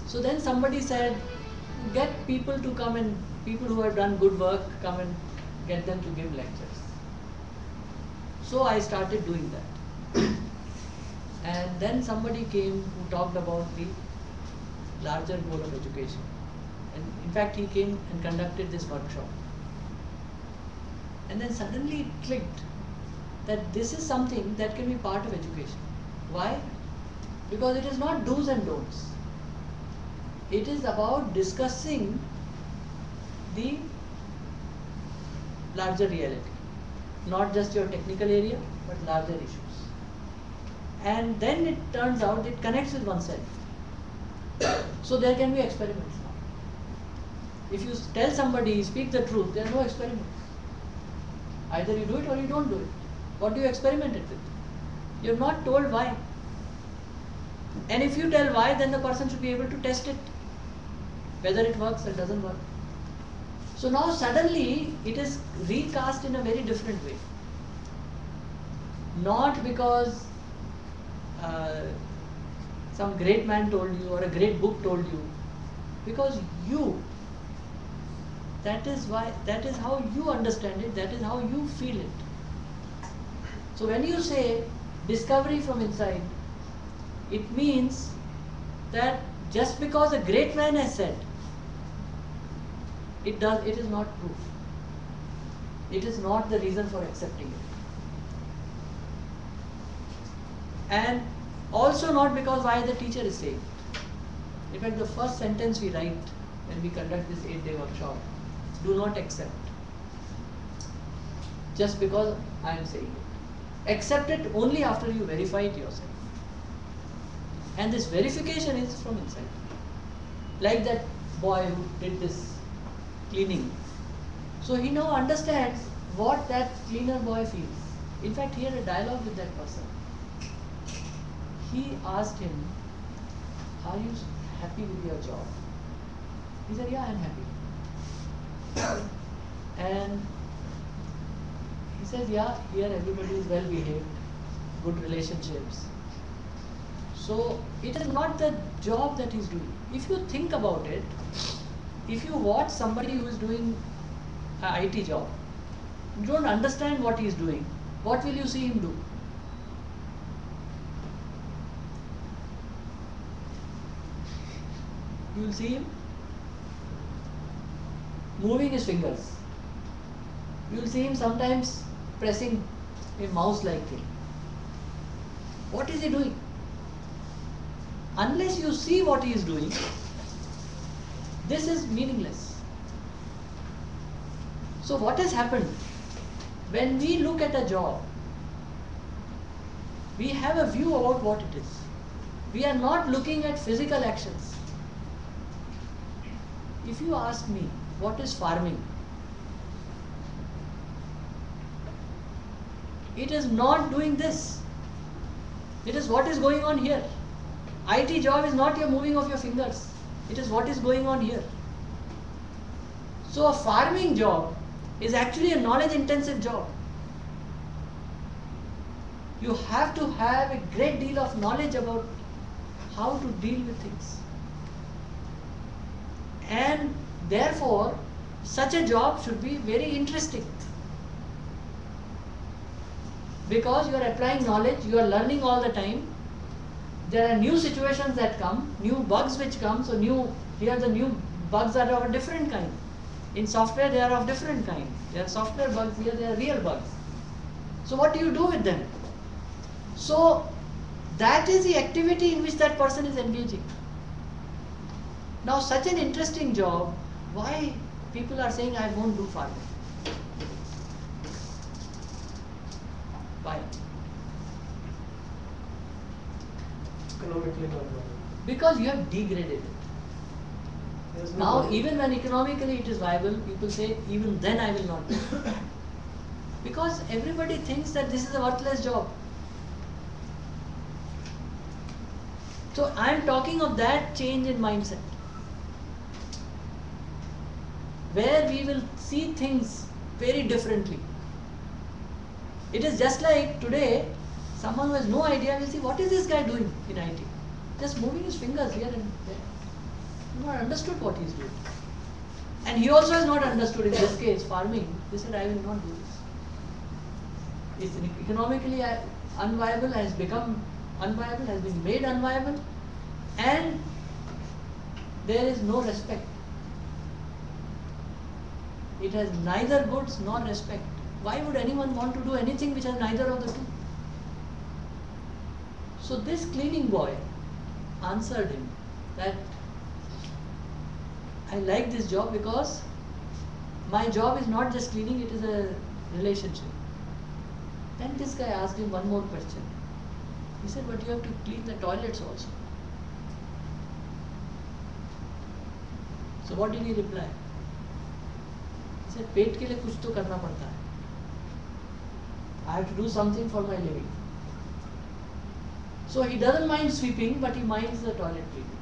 So then somebody said, get people to come and, people who have done good work, come and get them to give lectures. So I started doing that. And then somebody came who talked about the larger goal of education. And in fact, he came and conducted this workshop. And then suddenly it clicked that this is something that can be part of education. Why? Because it is not do's and don'ts. It is about discussing the larger reality. Not just your technical area, but larger issues. And then it turns out it connects with oneself. So there can be experiments now. If you tell somebody, speak the truth, there are no experiments. Either you do it or you don't do it. What do you experiment it with? You are not told why. And if you tell why, then the person should be able to test it, whether it works or doesn't work. So now suddenly it is recast in a very different way. Not because some great man told you or a great book told you, because you, that is why, that is how you understand it, that is how you feel it. So when you say discovery from inside, it means that just because a great man has said, it is not proof. It is not the reason for accepting it. And also not because why the teacher is saying it. In fact, the first sentence we write when we conduct this 8-day workshop, do not accept. just because I am saying it. Accept it only after you verify it yourself. And this verification is from inside. Like that boy who did this cleaning. So he now understands what that cleaner boy feels. In fact, he had a dialogue with that person. He asked him, "Are you happy with your job?" He said, "Yeah, I am happy." And he says, "Yeah, here everybody is well behaved, good relationships." So it is not the job that he's doing. If you think about it, if you watch somebody who is doing an IT job, you don't understand what he is doing, what will you see him do? You will see him moving his fingers. You will see him sometimes pressing a mouse-like thing. What is he doing? Unless you see what he is doing, this is meaningless. So what has happened? When we look at a job, we have a view about what it is. We are not looking at physical actions. If you ask me, what is farming? It is not doing this. It is what is going on here. IT job is not your moving of your fingers. It is what is going on here. So a farming job is actually a knowledge intensive job. You have to have a great deal of knowledge about how to deal with things. And therefore, such a job should be very interesting. Because you are applying knowledge, you are learning all the time. There are new situations that come, new bugs which come. So here the new bugs are of a different kind. In software they are of different kind. They are software bugs, here they are real bugs. So what do you do with them? So that is the activity in which that person is engaging. Now such an interesting job, why people are saying I won't do farming? Why? Economically not viable. Because you have degraded it. There's no Now value. even when economically it is viable, people say even then I will not do it. Because everybody thinks that this is a worthless job. So I am talking of that change in mindset, where we will see things very differently. It is just like today, someone who has no idea will see what is this guy doing in IT. Just moving his fingers here and there. He has not understood what he is doing. And he also has not understood, in this case, farming. He said, I will not do this. It's economically unviable, has become unviable, has been made unviable, and there is no respect. It has neither goods nor respect. Why would anyone want to do anything which has neither of the two? So this cleaning boy answered him that I like this job because my job is not just cleaning, it is a relationship. Then this guy asked him one more question. He said, but you have to clean the toilets also. So what did he reply? He said, पेट के लिए कुछ तो करना पड़ता है. I have to do something for my living. So he doesn't mind sweeping, but he minds the toilet cleaning.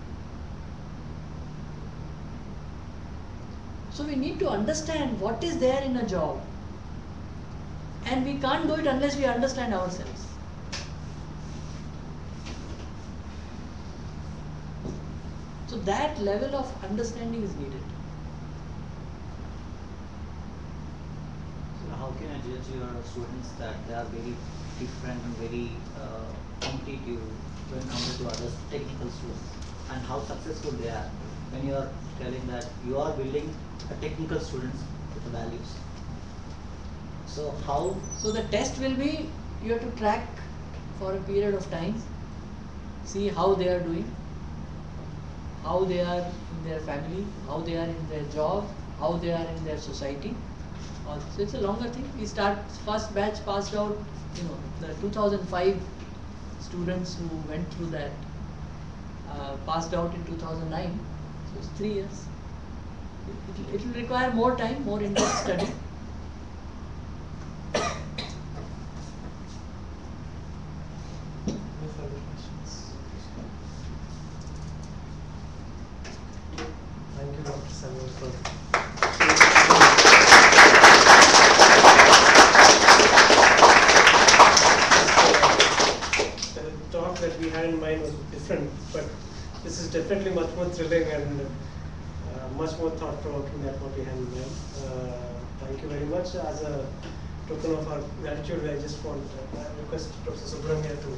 So we need to understand what is there in a job. And we can't do it unless we understand ourselves. So that level of understanding is needed. So how can I judge your students that they are very different and very competitive when compared to other technical students, and how successful they are when you are telling that you are building a technical students with the values? So how? So the test will be, you have to track for a period of time, see how they are doing, how they are in their family, how they are in their job, how they are in their society. So it's a longer thing. We start, first batch passed out, the 2005 students who went through that passed out in 2009. So it's 3 years. It will require more time, more in-depth study. No further questions. Thank you, Dr. Samuel, for the talk that we had in mind was different, but this is definitely much more thrilling and much more thought-provoking than what we had in mind. Thank you very much. As a token of our gratitude, I just want to request Professor Subramania to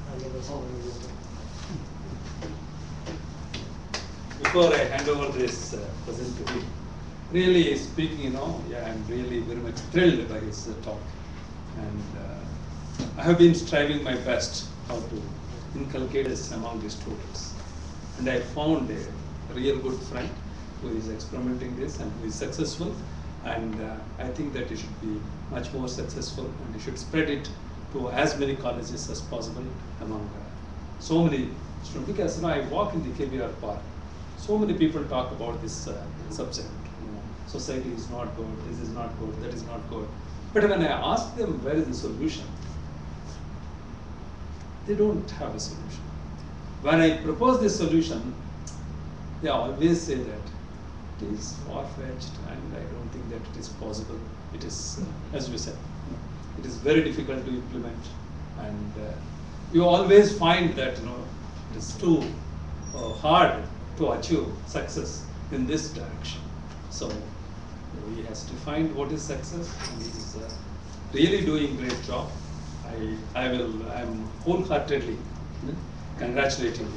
hand over some wisdom. Before I hand over this present to him, really speaking, I'm really very much thrilled by his talk. And I have been striving my best how to inculcate this among the students. And I found a real good friend who is experimenting this and who is successful. And I think that it should be much more successful, and you should spread it to as many colleges as possible among so many students. Because I walk in the KBR Park, so many people talk about this subject. Society is not good, this is not good, that is not good. But when I ask them where is the solution, they don't have a solution. When I propose this solution, they always say that it is far-fetched and I don't think that it is possible. It is, as you said, it is very difficult to implement, and you always find that it is too hard to achieve success in this direction. So he has to find what is success, and he is really doing great job. I'm wholeheartedly congratulating you.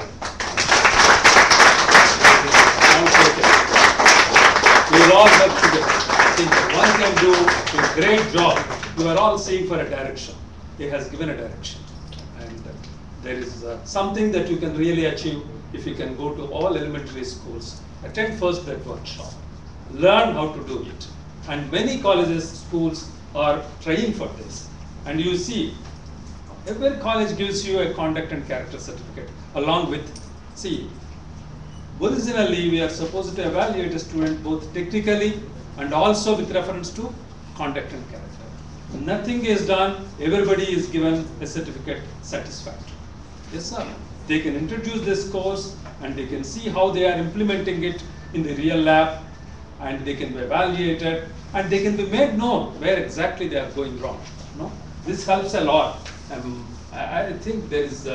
We will all work together. I think one can do a great job. You are all seeing for a direction. He has given a direction, and there is something that you can really achieve if you can go to all elementary schools, attend first that workshop, learn how to do it. And many colleges, schools are trying for this. And you see, every college gives you a conduct and character certificate along with, originally we are supposed to evaluate a student both technically and also with reference to conduct and character. Nothing is done, everybody is given a certificate satisfactory. Yes, sir. They can introduce this course and they can see how they are implementing it in the real lab, and they can be evaluated and they can be made known where exactly they are going wrong. This helps a lot. I think there is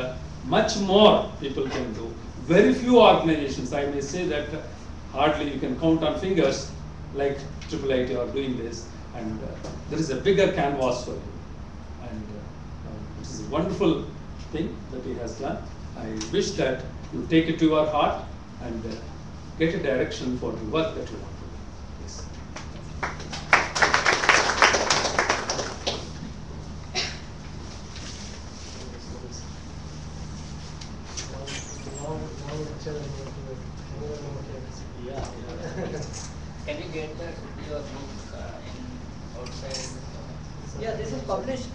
much more people can do. Very few organizations, I may say that hardly you can count on fingers, like IIIT are doing this, and there is a bigger canvas for you. And it is a wonderful thing that he has done. I wish that you take it to your heart and get a direction for the work that you want to do. Yes. Can you get your book outside? Yeah, this is published.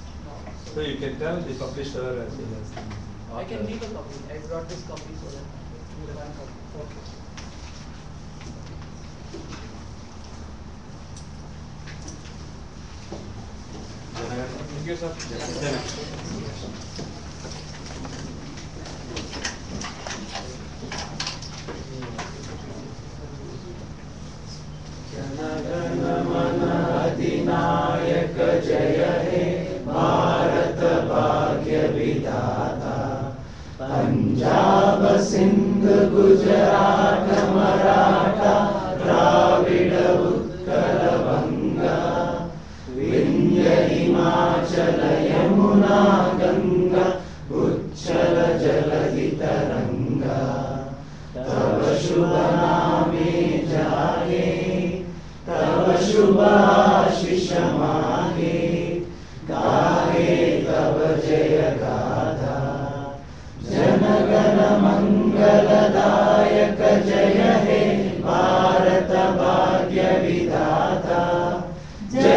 So you can tell the publisher as well as the author. I can leave a copy. I brought this copy so that you will have a copy. Okay. Thank you, sir. अधिनायक जय हे भारत भाग्य विधाता पंजाब सिंध गुजरात मराठा द्राविड उत्कल बंगा विंध्य हिमाचल यमुना गंगा उच्छल जलधि तरंगा तव शुभ नामे जागे तव शुभ आशीष मागे गाहे तव जय गाथा जन गण मंगलदायक जय हे भारत भाग्य विधाता जय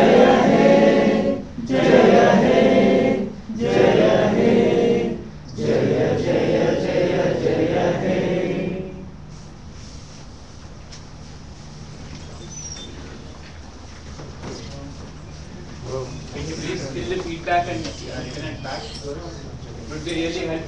fill the feedback and return it back. It would be really helpful.